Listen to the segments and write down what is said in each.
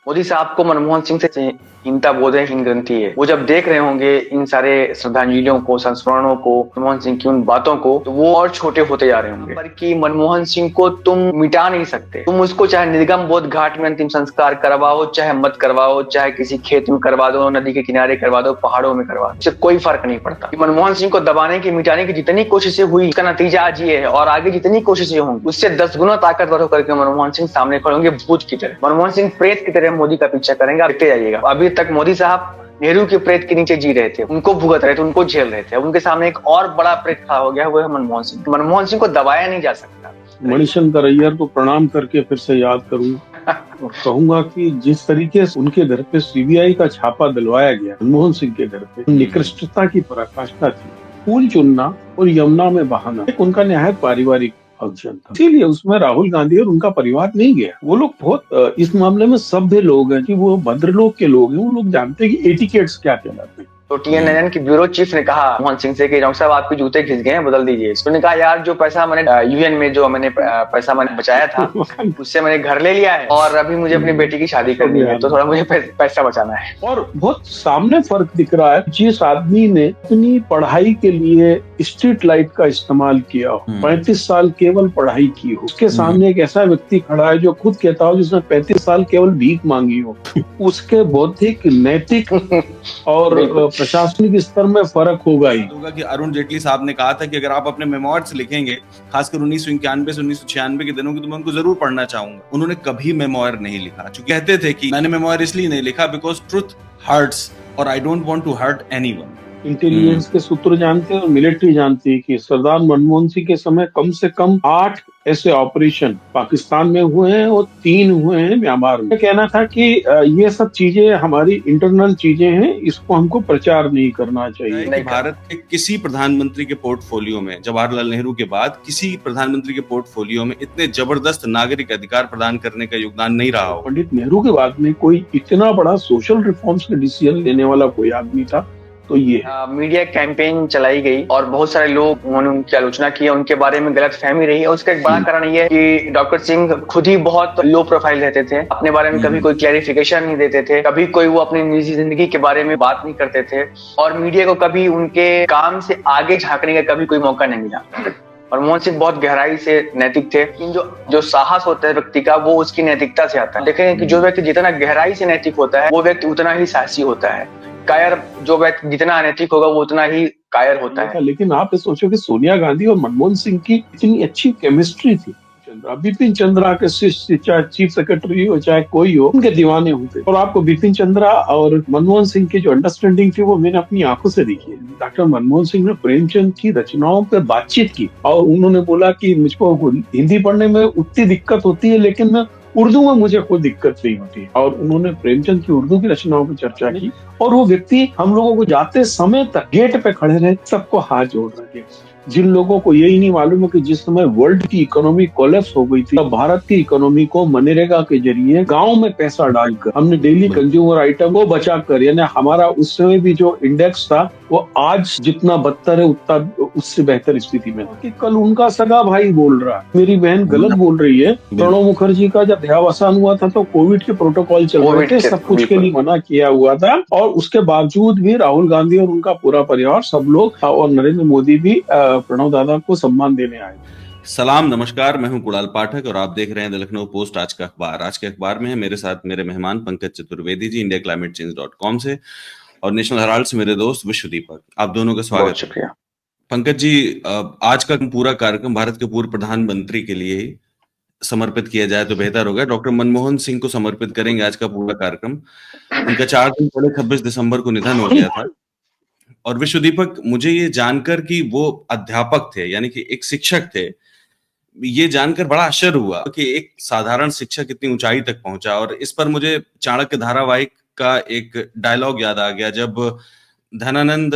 मोदी साहब को मनमोहन सिंह से हीनता बोध है, हीन ग्रंथि है। वो जब देख रहे होंगे इन सारे श्रद्धांजलियों को, संस्मरणों को, मनमोहन सिंह की उन बातों को, तो वो और छोटे होते जा रहे होंगे। पर कि मनमोहन सिंह को तुम मिटा नहीं सकते। तुम उसको चाहे निर्गम बोध घाट में अंतिम संस्कार करवाओ, चाहे मत करवाओ, चाहे किसी खेत में करवा दो, नदी के किनारे करवा दो, पहाड़ों में करवा दो, इससे कोई फर्क नहीं पड़ता। मनमोहन सिंह को दबाने की, मिटाने की जितनी कोशिशें हुई, उसका नतीजा आज ये है। और आगे जितनी कोशिशें होंगी उससे 10 गुना ताकतवर होकर के मनमोहन सिंह सामने खड़े होंगे भूत की तरह। मनमोहन सिंह प्रेत की तरह मोदी का पीछा करेंगे, आप देखते जाइएगा। अभी तक मोदी साहब नेहरू के प्रेत के नीचे जी रहे थे, उनको भुगत रहे थे, उनको झेल रहे थे। उनके सामने एक और बड़ा प्रेत खड़ा हो गया, वो है मनमोहन सिंह। मनमोहन सिंह को दबाया नहीं जा सकता। मणिशंकर अय्यर को प्रणाम करके फिर से याद करूंगा और कहूंगा कि जिस तरीके से उनके घर पे सीबीआई का छापा दिलवाया गया, मनमोहन सिंह के घर पे, निकृष्टता की पराकाष्ठा थी। फूल चुनना और यमुना में बहाना एक उनका निहायत पारिवारिक फंक्शन था, इसीलिए उसमें राहुल गांधी और उनका परिवार नहीं गया। वो लोग बहुत इस मामले में सभ्य लोग हैं कि वो भद्रलोक के लोग हैं। वो लोग जानते हैं कि एटिकेट्स क्या कहलाते हैं। तो TNNN की ब्यूरो चीफ ने कहा मोहन सिंह से कि डॉक्टर साहब आपके जूते घिस गए हैं, बदल दीजिए। उसने कहा यार जो पैसा मैंने यूएन में जो मैंने पैसा मैंने बचाया था उससे मैंने घर ले लिया है और अभी मुझे अपनी बेटी की शादी करनी है, तो थोड़ा मुझे पैसा बचाना है। और बहुत सामने फर्क दिख रहा है। जिस आदमी ने अपनी पढ़ाई के लिए स्ट्रीट लाइट का इस्तेमाल किया हो, 35 साल केवल पढ़ाई की हो, उसके सामने एक ऐसा व्यक्ति खड़ा है जो खुद कहता हो जिसने 35 साल केवल भीख मांगी हो। उसके बौद्धिक, नैतिक और प्रशासनिक स्तर में फर्क होगा ही। कि अरुण जेटली साहब ने कहा था कि अगर आप अपने मेमोइर्स लिखेंगे, खासकर 1991 से 1996 के दिनों की, तो मैं उनको जरूर पढ़ना चाहूंगा। उन्होंने कभी मेमोइर नहीं लिखा। जो कहते थे कि मैंने मेमोइर इसलिए नहीं लिखा बिकॉज ट्रुथ हर्ट्स और I don't want to hurt anyone. Intelligence के सूत्र जानते हैं और मिलिट्री जानती है कि सरदार मनमोहन सिंह के समय कम से कम 8 ऐसे ऑपरेशन पाकिस्तान में हुए हैं और 3 हुए हैं म्यांमार में। कहना था कि ये सब चीजें हमारी इंटरनल चीजें हैं, इसको हमको प्रचार नहीं करना चाहिए। भारत के किसी प्रधानमंत्री के पोर्टफोलियो में, जवाहरलाल नेहरू के बाद किसी प्रधानमंत्री के पोर्टफोलियो में इतने जबरदस्त नागरिक अधिकार प्रदान करने का योगदान नहीं रहा हो। पंडित नेहरू के बाद में कोई इतना बड़ा सोशल रिफॉर्म्स का डिसीजन लेने वाला कोई आदमी था तो ये मीडिया कैंपेन चलाई गई और बहुत सारे लोग उन्होंने उनकी आलोचना की, उनके बारे में गलत फहमी रही है। उसका एक बड़ा कारण ये है कि डॉक्टर सिंह खुद ही बहुत लो प्रोफाइल रहते थे, अपने बारे में कभी कोई क्लैरिफिकेशन नहीं देते थे, कभी कोई वो अपनी निजी जिंदगी के बारे में बात नहीं करते थे और मीडिया को कभी उनके काम से आगे झांकने का कभी कोई मौका नहीं मिला। और मनमोहन सिंह बहुत गहराई से नैतिक थे। जो साहस होता है व्यक्ति का, वो उसकी नैतिकता से आता है। देखेंगे कि जो व्यक्ति जितना गहराई से नैतिक होता है वो व्यक्ति उतना ही साहसी होता है। कायर जो व्यक्ति जितना अनैतिक होगा वो उतना ही कायर होता है। लेकिन आप ये सोचो कि सोनिया गांधी और मनमोहन सिंह की इतनी अच्छी केमिस्ट्री थी। बिपिन चंद्रा के शिष्य, चाहे चीफ सेक्रेटरी हो चाहे कोई हो, उनके दीवाने होते। और आपको बिपिन चंद्रा और मनमोहन सिंह की जो अंडरस्टैंडिंग थी वो मैंने अपनी आंखों से देखी है। डॉक्टर मनमोहन सिंह ने प्रेमचंद की रचनाओं पर बातचीत की और उन्होंने बोला कि मुझको हिंदी पढ़ने में उतनी दिक्कत होती है लेकिन मैं उर्दू में मुझे कोई दिक्कत नहीं होती। और उन्होंने प्रेमचंद की उर्दू की रचनाओं पर चर्चा की और वो व्यक्ति हम लोगों को जाते समय तक गेट पे खड़े रहे, सबको हाथ जोड़ रहे थे। जिन लोगों को यही नहीं मालूम है कि जिस समय वर्ल्ड की इकोनॉमी कोलैप्स हो गई थी, तब भारत की इकोनॉमी को मनरेगा के जरिए गांव में पैसा डालकर हमने डेली कंज्यूमर आइटम को बचा कर, यानी हमारा उस समय भी जो इंडेक्स था वो आज जितना बदतर है उतना उससे बेहतर स्थिति में। कि कल उनका सगा भाई बोल रहा है, मेरी बहन गलत बोल रही है। प्रणब मुखर्जी का जब देहावसान हुआ था तो कोविड के प्रोटोकॉल चल रहे थे, सब कुछ के लिए मना किया हुआ था और उसके बावजूद भी राहुल गांधी और उनका पूरा परिवार, सब लोग और नरेंद्र मोदी भी प्रणब दादा को सम्मान देने आए। सलाम, नमस्कार, मैं हूं कुणाल पाठक और आप देख रहे हैं द लखनऊ पोस्ट आज का अखबार। आज के अखबार में है मेरे साथ मेरे मेहमान पंकज चतुर्वेदी जी indiaclimatechange.com से और नेशनल हेराल्ड से मेरे दोस्त विश्वदीपक। आप दोनों का स्वागत। शुक्रिया पंकज जी, आज का पूरा कार्यक्रम भारत के पूर्व प्रधानमंत्री के लिए ही समर्पित किया जाए तो बेहतर होगा। डॉक्टर मनमोहन सिंह को समर्पित करेंगे आज का पूरा कार्यक्रम। उनका 4 दिन पहले 26 दिसंबर को निधन हो गया था। और विश्वदीपक, मुझे ये जानकर कि वो अध्यापक थे, यानी कि एक शिक्षक थे, ये जानकर बड़ा आश्चर्य हुआ कि एक साधारण शिक्षक इतनी ऊंचाई तक पहुंचा। और इस पर मुझे चाणक्य धारावाहिक का एक डायलॉग याद आ गया, जब धनानंद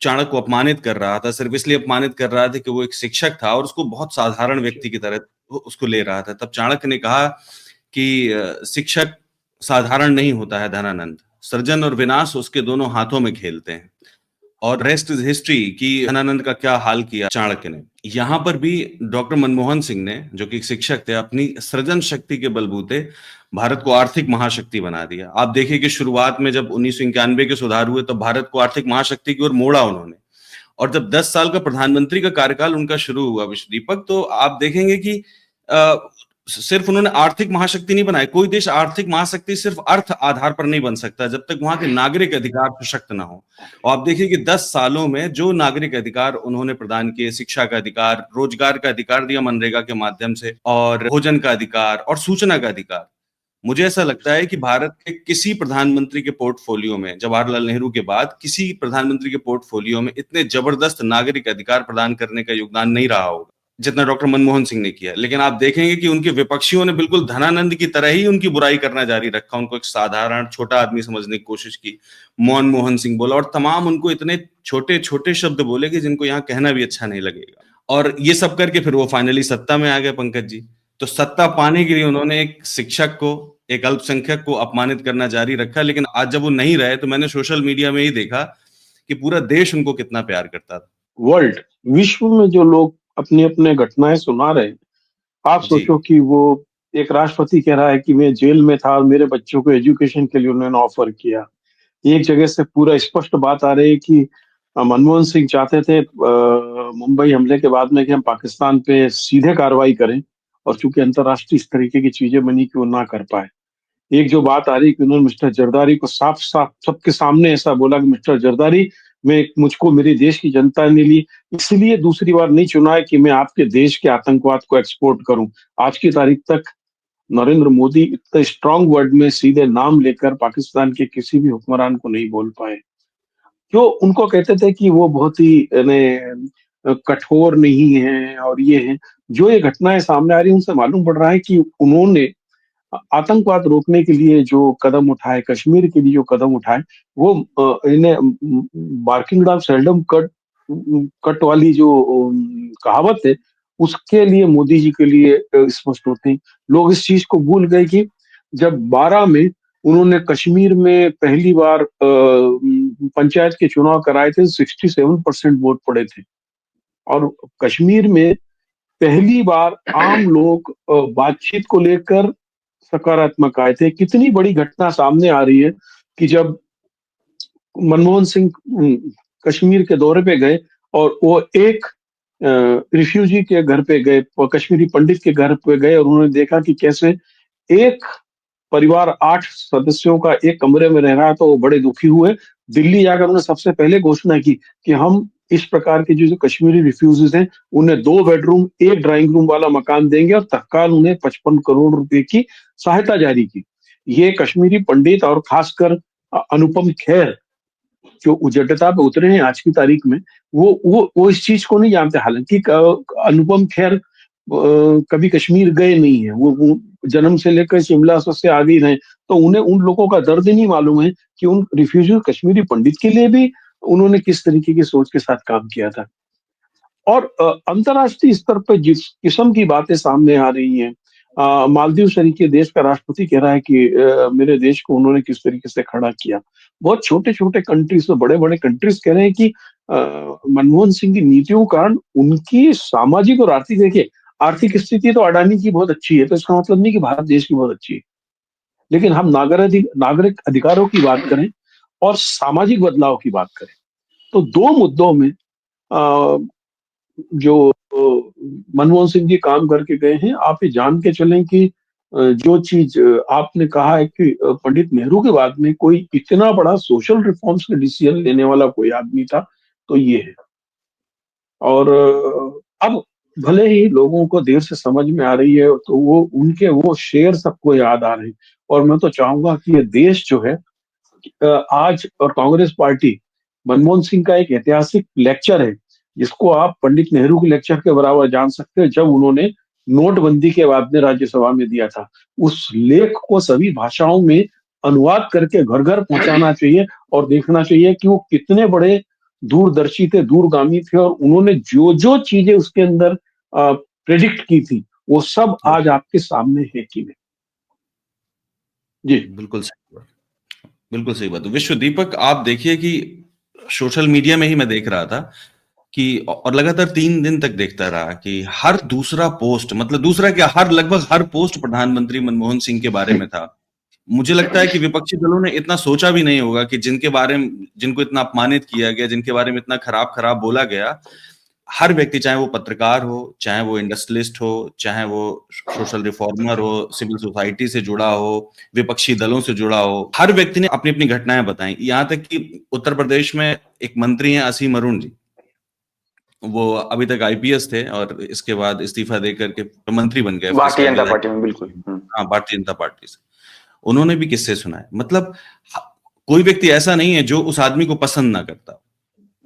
चाणक्य को अपमानित कर रहा था, सिर्फ इसलिए अपमानित कर रहा था कि वो एक शिक्षक था और उसको बहुत साधारण व्यक्ति की तरह उसको ले रहा था। तब चाणक्य ने कहा कि शिक्षक साधारण नहीं होता है धनानंद, सृजन और विनाश उसके दोनों हाथों में खेलते हैं। और रेस्ट इज हिस्ट्री कि धनानंद का क्या हाल किया चाणक्य ने। यहाँ पर भी डॉक्टर मनमोहन सिंह ने, जो कि शिक्षक थे, अपनी सृजन शक्ति के बलबूते भारत को आर्थिक महाशक्ति बना दिया। आप देखिए कि शुरुआत में जब 1991 के सुधार हुए तो भारत को आर्थिक महाशक्ति की ओर मोड़ा उन्होंने, और जब 10 साल का प्रधानमंत्री का कार्यकाल उनका शुरू हुआ विश्व दीपक, तो आप देखेंगे कि सिर्फ उन्होंने आर्थिक महाशक्ति नहीं बनाई। कोई देश आर्थिक महाशक्ति सिर्फ अर्थ आधार पर नहीं बन सकता जब तक वहां के नागरिक अधिकार सशक्त ना हो। और आप देखिए कि 10 सालों में जो नागरिक अधिकार उन्होंने प्रदान किए, शिक्षा का अधिकार, रोजगार का अधिकार दिया मनरेगा के माध्यम से, और भोजन का अधिकार और सूचना का अधिकार, मुझे ऐसा लगता है कि भारत के किसी प्रधानमंत्री के पोर्टफोलियो में, जवाहरलाल नेहरू के बाद किसी प्रधानमंत्री के पोर्टफोलियो में इतने जबरदस्त नागरिक अधिकार प्रदान करने का योगदान नहीं रहा होगा जितना डॉक्टर मनमोहन सिंह ने किया। लेकिन आप देखेंगे कि उनके विपक्षियों ने बिल्कुल धनानंद की तरह ही उनकी बुराई करना जारी रखा, उनको एक साधारण छोटा आदमी समझने की कोशिश की, मनमोहन सिंह बोला, और तमाम उनको इतने छोटे छोटे शब्द बोले कि जिनको यहाँ कहना भी अच्छा नहीं लगेगा। और ये सब करके फिर वो फाइनली सत्ता में आ गए पंकज जी। तो सत्ता पाने के लिए उन्होंने एक शिक्षक को, एक अल्पसंख्यक को अपमानित करना जारी रखा। लेकिन आज जब वो नहीं रहे तो मैंने सोशल मीडिया में ही देखा कि पूरा देश उनको कितना प्यार करता था। वर्ल्ड, विश्व में जो लोग अपने अपने घटनाएं सुना रहे हैं, आप जी सोचो कि वो एक राष्ट्रपति कह रहा है कि मैं जेल में था और मेरे बच्चों को एजुकेशन के लिए उन्होंने ऑफर किया। एक जगह से पूरा स्पष्ट बात आ रही है कि मनमोहन सिंह चाहते थे मुंबई हमले के बाद में कि हम पाकिस्तान पे सीधे कार्रवाई करें, और चूंकि अंतर्राष्ट्रीय इस तरीके की चीजें बनी कि वो ना कर पाए। एक जो बात आ रही है कि उन्होंने मिस्टर जरदारी को साफ साफ सबके सामने ऐसा बोला कि मिस्टर जरदारी, मैं मुझको मेरे देश की जनता ने ली इसलिए दूसरी बार नहीं चुना है कि मैं आपके देश के आतंकवाद को एक्सपोर्ट करूं। आज की तारीख तक नरेंद्र मोदी इतने स्ट्रांग वर्ड में सीधे नाम लेकर पाकिस्तान के किसी भी हुक्मरान को नहीं बोल पाए। जो उनको कहते थे कि वो बहुत ही कठोर नहीं है और ये है, जो ये घटनाएं सामने आ रही है उनसे मालूम पड़ रहा है कि उन्होंने आतंकवाद रोकने के लिए जो कदम उठाए, कश्मीर के लिए जो कदम उठाए, वो इन्हें बार्किंग डॉग सेल्डम कट वाली जो कहावत है, उसके लिए मोदी जी के लिए स्पष्ट होते हैं। लोग इस चीज को भूल गए कि जब 12 में उन्होंने कश्मीर में पहली बार पंचायत के चुनाव कराए थे, 67% वोट पड़े थे, और कश्मीर में पहली बार आम लोग बातचीत को लेकर सकारात्मक आए थे। कितनी बड़ी घटना सामने आ रही है कि जब मनमोहन सिंह कश्मीर के दौरे पे गए और वो एक रिफ्यूजी के घर पे गए, कश्मीरी पंडित के घर पे गए, और उन्होंने देखा कि कैसे एक परिवार 8 सदस्यों का एक कमरे में रह रहा है, तो वो बड़े दुखी हुए। दिल्ली जाकर उन्होंने सबसे पहले घोषणा की कि हम इस प्रकार के जो कश्मीरी रिफ्यूजीज हैं उन्हें 2 बेडरूम 1 ड्राइंग रूम वाला मकान देंगे, और तत्काल उन्हें 55 करोड़ रुपए की सहायता जारी की। ये कश्मीरी पंडित और खासकर अनुपम खेर जो उजड़ता पे उतरे हैं आज की तारीख में, वो इस चीज को नहीं जानते। हालांकि अनुपम खेर कभी कश्मीर गए नहीं है, वो जन्म से लेकर शिमला से आगे ही रहे, तो उन्हें उन लोगों का दर्द नहीं मालूम है कि उन रिफ्यूजी कश्मीरी पंडित के लिए भी उन्होंने किस तरीके की सोच के साथ काम किया था। और अंतर्राष्ट्रीय स्तर पर जिस किस्म की बातें सामने आ रही हैं, मालदीव तरीके देश का राष्ट्रपति कह रहा है कि मेरे देश को उन्होंने किस तरीके से खड़ा किया। बहुत छोटे छोटे कंट्रीज तो बड़े बड़े कंट्रीज कह रहे हैं कि मनमोहन सिंह की नीतियों के कारण उनकी सामाजिक और आर्थिक, देखिए आर्थिक स्थिति तो अडानी की बहुत अच्छी है, तो इसका मतलब नहीं कि भारत देश की बहुत अच्छी है, लेकिन हम नागरिक अधिकारों की बात करें और सामाजिक बदलाव की बात करें, तो 2 मुद्दों में जो मनमोहन सिंह जी काम करके गए हैं। आप ये जान के चलें कि जो चीज आपने कहा है कि पंडित नेहरू के बाद में कोई इतना बड़ा सोशल रिफॉर्म्स का डिसीजन लेने वाला कोई आदमी था, तो ये है। और अब भले ही लोगों को देर से समझ में आ रही है, तो वो उनके वो शेर सबको याद आ रहे हैं। और मैं तो चाहूंगा कि ये देश जो है आज, और कांग्रेस पार्टी मनमोहन सिंह का एक ऐतिहासिक लेक्चर है जिसको आप पंडित नेहरू के लेक्चर के बराबर जान सकते हो, जब उन्होंने नोटबंदी के बाद में राज्यसभा में दिया था। उस लेख को सभी भाषाओं में अनुवाद करके घर घर पहुंचाना चाहिए और देखना चाहिए कि वो कितने बड़े दूरदर्शी थे, दूरगामी थे, और उन्होंने जो जो चीजें उसके अंदर प्रेडिक्ट की थी वो सब आज आपके सामने है कि नहीं। जी बिल्कुल सही बात, बिल्कुल सही बात। विश्व दीपक, आप देखिए कि सोशल मीडिया में ही मैं देख रहा था कि और लगातार 3 दिन तक देखता रहा कि हर दूसरा पोस्ट, मतलब दूसरा क्या, लगभग हर पोस्ट प्रधानमंत्री मनमोहन सिंह के बारे में था। मुझे लगता है कि विपक्षी दलों ने इतना सोचा भी नहीं होगा कि जिनको इतना अपमानित किया गया, जिनके बारे में इतना खराब खराब बोला गया, हर व्यक्ति, चाहे वो पत्रकार हो, चाहे वो इंडस्ट्रियलिस्ट हो, चाहे वो सोशल रिफॉर्मर हो, सिविल सोसाइटी से जुड़ा हो, विपक्षी दलों से जुड़ा हो, हर व्यक्ति ने अपनी अपनी घटनाएं बताई। यहाँ तक कि उत्तर प्रदेश में एक मंत्री हैं असीम अरुण जी, वो अभी तक आईपीएस थे और इसके बाद इस्तीफा दे करके मंत्री बन गए, भारतीय फिजिकल जनता पार्टी में, बिल्कुल। हाँ, भारतीय जनता पार्टी से। उन्होंने भी किस्से सुनाए। मतलब कोई व्यक्ति ऐसा नहीं है जो उस आदमी को पसंद ना करता।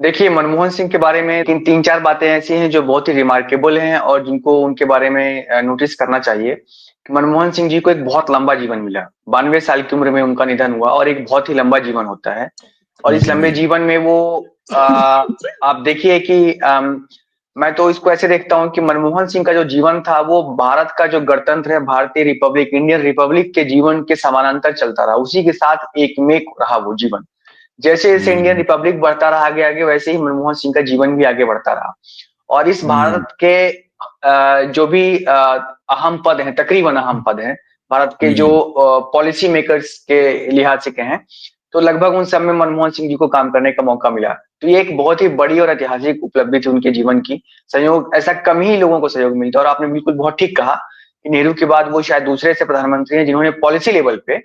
देखिए, मनमोहन सिंह के बारे में तीन चार बातें ऐसी हैं जो बहुत ही रिमार्केबल हैं और जिनको उनके बारे में नोटिस करना चाहिए। मनमोहन सिंह जी को एक बहुत लंबा जीवन मिला, 92 साल की उम्र में उनका निधन हुआ और एक बहुत ही लंबा जीवन होता है। और इस लंबे जीवन में वो आप देखिए कि मैं तो इसको ऐसे देखता हूं कि मनमोहन सिंह का जो जीवन था वो भारत का जो गणतंत्र है, भारतीय रिपब्लिक, इंडियन रिपब्लिक के जीवन के समानांतर चलता रहा, उसी के साथ एक में रहा वो जीवन। जैसे जैसे इंडियन रिपब्लिक बढ़ता रहा आगे आगे, वैसे ही मनमोहन सिंह का जीवन भी आगे बढ़ता रहा। और इस भारत के जो भी अहम पद हैं, तकरीबन अहम पद हैं भारत के, जो पॉलिसी मेकर्स के लिहाज से कहें तो लगभग उन सब में मनमोहन सिंह जी को काम करने का मौका मिला। तो ये एक बहुत ही बड़ी और ऐतिहासिक उपलब्धि थी उनके जीवन की। संयोग ऐसा कम ही लोगों को सहयोग मिलता है। और आपने बिल्कुल बहुत ठीक कहा कि नेहरू के बाद वो शायद दूसरे ऐसे प्रधानमंत्री हैं जिन्होंने पॉलिसी लेवल पे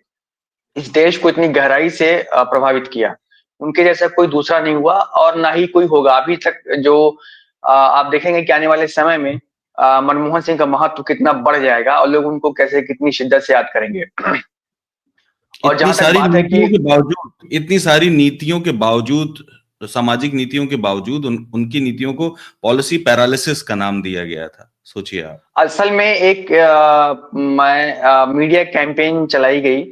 इस देश को इतनी गहराई से प्रभावित किया। उनके जैसा कोई दूसरा नहीं हुआ और ना ही कोई होगा अभी तक। जो आप देखेंगे कि आने वाले समय में मनमोहन सिंह का महत्व कितना बढ़ जाएगा और लोग उनको कैसे कितनी शिद्दत से याद करेंगे। और इतनी जहां तक सारी बात है कि नीतियों के बावजूद, इतनी सारी नीतियों के बावजूद, सामाजिक नीतियों के बावजूद उनकी नीतियों को पॉलिसी पैरालिसिस का नाम दिया गया था। सोचिए आप। असल में एक मीडिया कैंपेन चलाई गई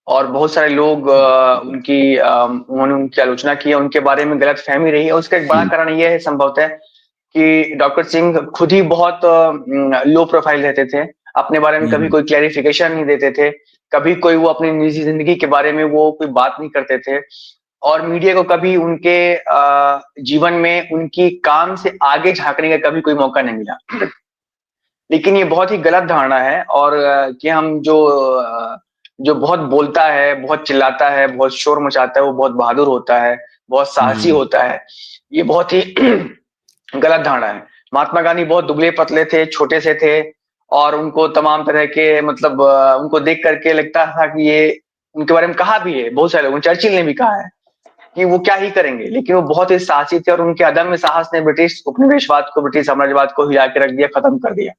और बहुत सारे लोग उन्होंने उनकी आलोचना की, उनके बारे में गलत फहमी रही है। उसका एक बड़ा कारण यह है संभवतः कि डॉक्टर सिंह खुद ही बहुत लो प्रोफाइल रहते थे, अपने बारे में कभी कोई क्लैरिफिकेशन नहीं देते थे, कभी कोई वो अपनी निजी जिंदगी के बारे में वो कोई बात नहीं करते थे और मीडिया को कभी उनके जीवन में उनकी काम से आगे झांकने का कभी कोई मौका नहीं मिला। लेकिन ये बहुत ही गलत धारणा है और कि हम जो बहुत बोलता है, बहुत चिल्लाता है, बहुत शोर मचाता है, वो बहुत बहादुर होता है, बहुत साहसी होता है, ये बहुत ही गलत धारणा है। महात्मा गांधी बहुत दुबले पतले थे, छोटे से थे और उनको तमाम तरह के मतलब उनको देख करके लगता था कि ये, उनके बारे में कहा भी है बहुत सारे लोगों, चर्चिल ने भी कहा है कि वो क्या ही करेंगे, लेकिन वो बहुत ही साहसी थे और उनके अदम्य साहस ने ब्रिटिश उपनिवेशवाद को, ब्रिटिश साम्राज्यवाद को हिला के रख दिया, खत्म कर दिया।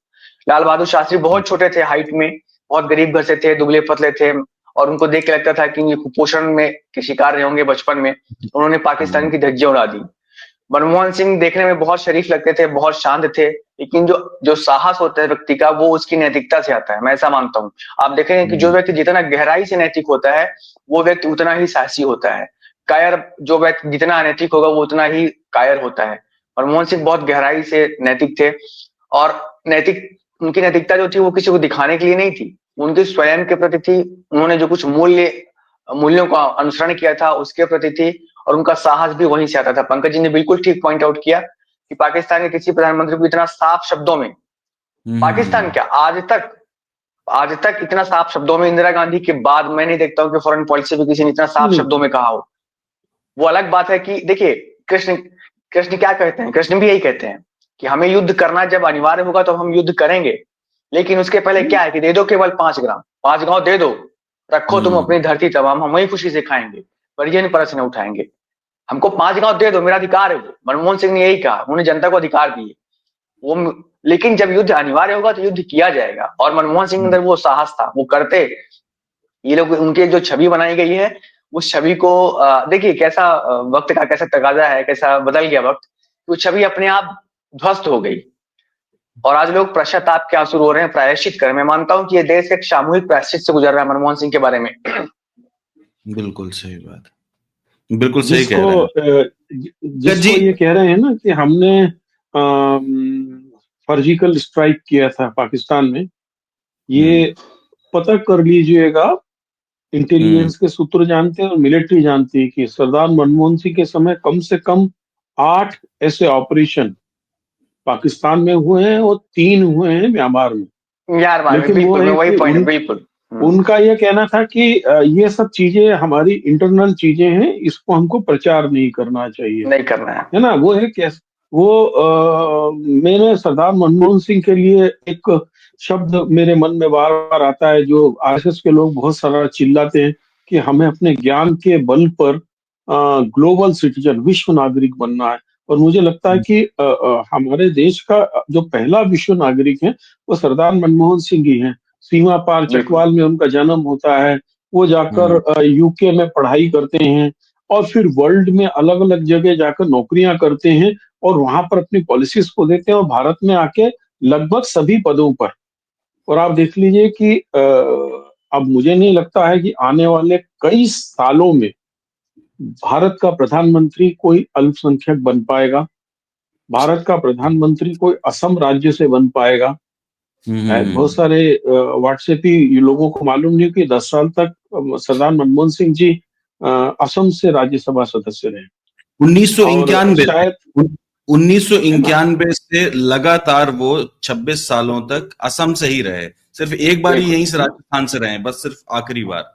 लाल बहादुर शास्त्री बहुत छोटे थे हाइट में, बहुत गरीब घर से थे, दुबले पतले थे और उनको देख के लगता था कि ये कुपोषण में के शिकार रहे होंगे बचपन में। उन्होंने पाकिस्तान की धज्जियां उड़ा दी। मनमोहन सिंह देखने में बहुत शरीफ लगते थे, बहुत शांत थे, लेकिन जो जो साहस होता है व्यक्ति का वो उसकी नैतिकता से आता है, मैं ऐसा मानता हूँ। आप देखेंगे कि जो व्यक्ति जितना गहराई से नैतिक होता है वो व्यक्ति उतना ही साहसी होता है। कायर जो व्यक्ति जितना अनैतिक होगा वो उतना ही कायर होता है। मनमोहन सिंह बहुत गहराई से नैतिक थे और नैतिक, उनकी नैतिकता जो थी वो किसी को दिखाने के लिए नहीं थी, उनके स्वयं के प्रति थी। उन्होंने जो कुछ मूल्यों का अनुसरण किया था उसके प्रति थी और उनका साहस भी वहीं से आता था। पंकज जी ने बिल्कुल ठीक पॉइंट आउट किया कि पाकिस्तान के किसी प्रधानमंत्री को इतना साफ शब्दों में, पाकिस्तान क्या आज तक इतना साफ शब्दों में इंदिरा गांधी के बाद मैं नहीं देखता हूं कि फॉरेन पॉलिसी भी किसी ने इतना साफ शब्दों में कहा हो। वो अलग बात है कि देखिए कृष्ण कृष्ण क्या कहते हैं, कृष्ण भी यही कहते हैं कि हमें युद्ध करना जब अनिवार्य होगा तो हम युद्ध करेंगे, लेकिन उसके पहले क्या है कि दे दो केवल 5 ग्राम, 5 गांव दे दो, रखो तुम अपनी धरती तमाम, हम वही खुशी से खाएंगे, परिजन परस न उठाएंगे, हमको 5 गांव दे दो, मेरा अधिकार है वो। मनमोहन सिंह ने यही कहा, उन्होंने जनता को अधिकार दिए वो। लेकिन जब युद्ध अनिवार्य होगा तो युद्ध किया जाएगा और मनमोहन सिंह के अंदर वो साहस था, वो करते। ये लोग, उनके जो छवि बनाई गई है उस छवि को देखिए कैसा वक्त का कैसा तकाजा है, कैसा बदल गया वक्त, वो छवि अपने आप ध्वस्त हो गई और आज लोग पश्चाताप के आंसू रो रहे हैं, प्रायश्चित कर। मैं मानता हूं कि ये देश एक सामूहिक प्रायश्चित से गुजर रहा है मनमोहन सिंह के बारे में। बिल्कुल सही बात, बिल्कुल सही कह रहे हैं। जिसको ये कह रहे हैं ना कि हमने सर्जिकल स्ट्राइक किया था पाकिस्तान में, ये पता कर लीजिएगा, इंटेलिजेंस के सूत्र जानते हैं और मिलिट्री जानती है कि सरदार मनमोहन सिंह के समय कम से कम 8 ऐसे ऑपरेशन पाकिस्तान में हुए हैं और 3 हुए हैं म्यांमार में। यार बार में लेकिन वो बिल्कुल, मैं है वही कि पॉइंट, बिल्कुल। उनका ये कहना था कि ये सब चीजें हमारी इंटरनल चीजें हैं, इसको हमको प्रचार नहीं करना चाहिए, नहीं करना है। है ना। वो है कैसे वो मैंने सरदार मनमोहन सिंह के लिए एक शब्द मेरे मन में बार बार आता है, जो आरएसएस के लोग बहुत सारा चिल्लाते हैं कि हमें अपने ज्ञान के बल पर ग्लोबल सिटीजन, विश्व नागरिक बनना है। और मुझे लगता है कि हमारे देश का जो पहला विश्व नागरिक है वो सरदार मनमोहन सिंह ही हैं। सीमा पार बिल्कुल। चकवाल में उनका जन्म होता है, वो जाकर यूके में पढ़ाई करते हैं और फिर वर्ल्ड में अलग अलग जगह जाकर नौकरियां करते हैं और वहां पर अपनी पॉलिसीज को देते हैं और भारत में आके लगभग सभी पदों पर। और आप देख लीजिए कि अब मुझे नहीं लगता है कि आने वाले कई सालों में भारत का प्रधानमंत्री कोई अल्पसंख्यक बन पाएगा, भारत का प्रधानमंत्री कोई असम राज्य से बन पाएगा। बहुत सारे व्हाट्सएपी लोगों को मालूम नहीं कि 10 साल तक सरदार मनमोहन सिंह जी असम से राज्यसभा सदस्य रहे उन्नीस सौ और इक्यानवे शायद, उन्नीस सौ है ना। इक्यानवे से लगातार वो 26 सालों तक असम से ही रहे। सिर्फ एक बार ही बिल्कुल। यहीं से राजस्थान से रहे, बस सिर्फ आखिरी बार।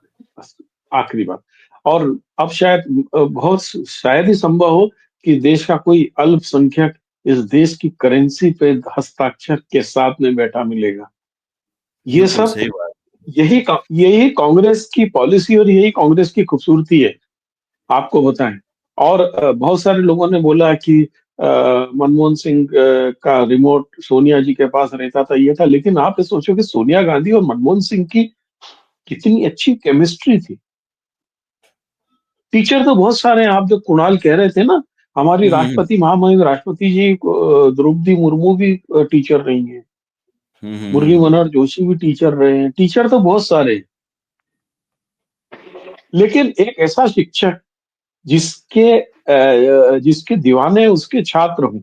आखिरी बात। और अब शायद बहुत शायद ही संभव हो कि देश का कोई अल्पसंख्यक इस देश की करेंसी पे हस्ताक्षर के साथ में बैठा मिलेगा। ये बिल्कुल सब सही बात। यही कांग्रेस की पॉलिसी और यही कांग्रेस की खूबसूरती है, आपको बताएं। और बहुत सारे लोगों ने बोला कि मनमोहन सिंह का रिमोट सोनिया जी के पास रहता था, ये था। लेकिन आप ये सोचो कि सोनिया गांधी और मनमोहन सिंह की कितनी अच्छी केमिस्ट्री थी। टीचर तो बहुत सारे हैं, आप जो कुणाल कह रहे थे ना, हमारी हम्म राष्ट्रपति महामहिम राष्ट्रपति जी द्रौपदी मुर्मू भी टीचर रही हैं, मुरली हम्म मनोहर जोशी भी टीचर रहे हैं, टीचर तो बहुत सारे हैं। लेकिन एक ऐसा शिक्षक जिसके दीवाने उसके छात्र हों,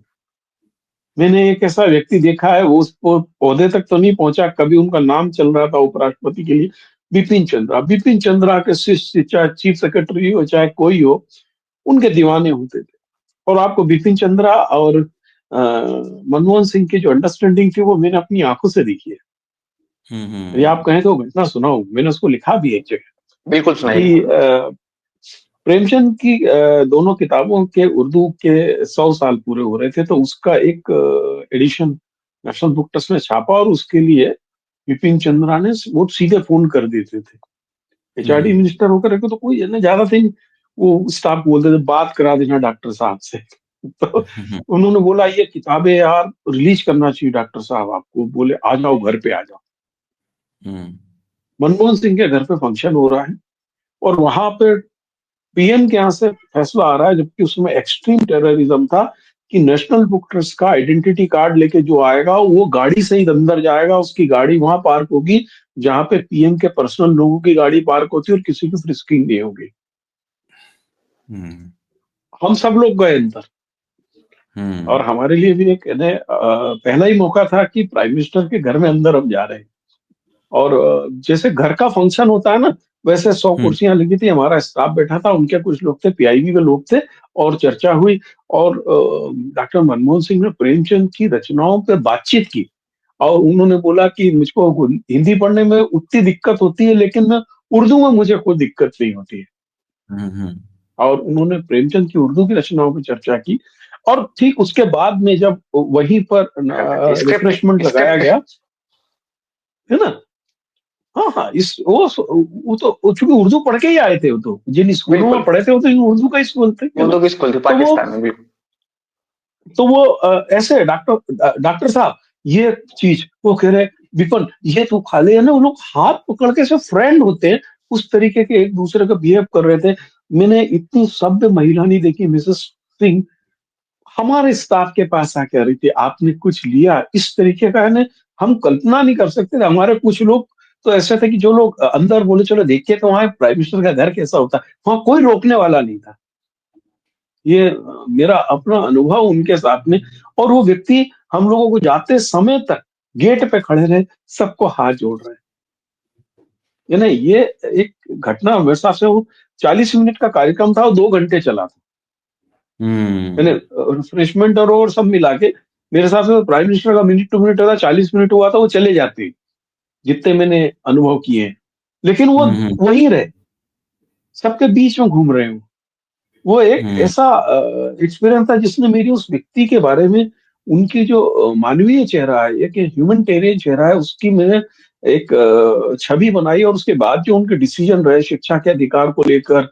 मैंने एक ऐसा व्यक्ति देखा है, वो उस पौधे तक तो नहीं पहुंचा कभी, उनका नाम चल रहा था उपराष्ट्रपति के लिए, बिपिन चंद्रा के शिष्य, चाहे चीफ सेक्रेटरी हो चाहे कोई हो, उनके दीवाने होते थे। और आपको बिपिन चंद्रा और मनमोहन सिंह की जो अंडरस्टैंडिंग थी वो मैंने अपनी आंखों से देखी है। ये आप हम्म कहें तो घटना सुनाऊं, मैंने उसको लिखा भी है एक जगह बिल्कुल कि सुनाइए। प्रेमचंद की दोनों किताबों के उर्दू के 100 साल पूरे हो रहे थे, तो उसका एक एडिशन नेशनल बुक ट्रस्ट ने छापा और उसके लिए बिपिन चंद्रा ने वो सीधे फोन कर देते थे। एचआरडी हम्म मिनिस्टर होकर के तो कोई है ना ज्यादा थे, वो स्टाफ बोलते थे बात करा देना डॉक्टर साहब से। तो हम्म उन्होंने बोला ये किताबें यार रिलीज करना चाहिए डॉक्टर साहब आपको, बोले आ जाओ घर पे आ जाओ। हम्म मनमोहन सिंह के घर पे फंक्शन हो रहा है और वहां पे पीएम के यहाँ से फैसला आ रहा है, जबकि उसमें एक्सट्रीम टेररिज्म था कि नेशनल बुक ट्रस्ट का आइडेंटिटी कार्ड लेके जो आएगा वो गाड़ी से ही अंदर जाएगा, उसकी गाड़ी वहां पार्क होगी जहां पे पीएम के पर्सनल लोगों की गाड़ी पार्क होती है और किसी की फ्रिस्किंग नहीं होगी। हम्म हम सब लोग गए अंदर और हम्म हमारे लिए भी एक पहला ही मौका था कि प्राइम मिनिस्टर के घर में अंदर हम जा रहे हैं। और जैसे घर का फंक्शन होता है ना, वैसे 100 हम्म कुर्सियां लगी थी, हमारा स्टाफ बैठा था, उनके कुछ लोग थे, पीआईबी के लोग थे और चर्चा हुई। और डॉक्टर मनमोहन सिंह ने प्रेमचंद की रचनाओं पे बातचीत की और उन्होंने बोला कि मुझको हिंदी पढ़ने में उतनी दिक्कत होती है लेकिन उर्दू में मुझे कोई दिक्कत नहीं होती है। हम्म और उन्होंने प्रेमचंद की उर्दू की रचनाओं पर चर्चा की। और ठीक उसके बाद में जब वहीं पर स्क्रिप्ट रिफ्रेशमेंट लगाया स्क्रिप्ट गया, है ना। हाँ हाँ, इस वो तो चूंकि उर्दू पढ़ के ही आए थे, वो तो जिन स्कूलों में बिल्कुल। पढ़े थे वो तो उर्दू का स्कूल थे, है ना। उर्दू की स्कूल थी तो वो पाकिस्तान में, बिल्कुल। ऐसे डॉक्टर साहब ये चीज वो कह रहे विपन ये तू खा ले, है ना। वो लोग हाथ पकड़ के से फ्रेंड होते हैं उस तरीके के एक दूसरे का बिहेव कर रहे थे। मैंने इतनी सभ्य महिला नहीं देखी। मिसेस सिंह हमारे स्टाफ के पास आके आ रही थी, आपने कुछ लिया इस तरीके का, है ना। हम कल्पना नहीं कर सकते थे। हमारे कुछ लोग तो ऐसे थे कि जो लोग अंदर बोले चलो देखिए तो वहां प्राइम मिनिस्टर का घर कैसा होता है, वहां कोई रोकने वाला नहीं था। ये मेरा अपना अनुभव उनके साथ में। और वो व्यक्ति हम लोगों को जाते समय तक गेट पे खड़े रहे, सबको हाथ जोड़ रहे। ये नहीं, ये एक घटना मेरे साथ से वो 40 मिनट का कार्यक्रम था, वो 2 घंटे चला था। मैंने रिफ्रेशमेंट और सब मिला के मेरे हिसाब से प्राइम मिनिस्टर का मिनट टू मिनट अगर 40 मिनट हुआ था वो चले जाते, जितने मैंने अनुभव किए हैं। लेकिन वो वहीं रहे, सबके बीच में घूम रहे हो। वो एक ऐसा एक्सपीरियंस था जिसने मेरी उस व्यक्ति के बारे में, उनकी जो मानवीय चेहरा है, एक ह्यूमैनिटेरियन चेहरा है, उसकी मैंने एक छवि बनाई। और उसके बाद जो उनके डिसीजन रहे शिक्षा के अधिकार को लेकर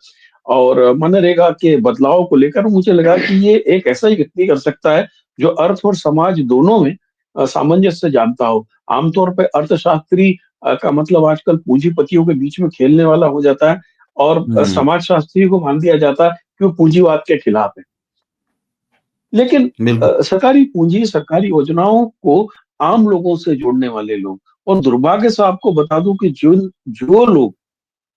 और मनरेगा के बदलाव को लेकर, मुझे लगा कि ये एक ऐसा ही व्यक्ति कर सकता है जो अर्थ और समाज दोनों में सामंजस्य जानता हो। आमतौर पर अर्थशास्त्री का मतलब आजकल पूंजीपतियों के बीच में खेलने वाला हो जाता है, और समाजशास्त्री को मान दिया जाता है कि वो पूंजीवाद के खिलाफ है। लेकिन सरकारी पूंजी, सरकारी योजनाओं को आम लोगों से जोड़ने वाले लोग, और दुर्भाग्य से आपको बता दूं कि जो लोग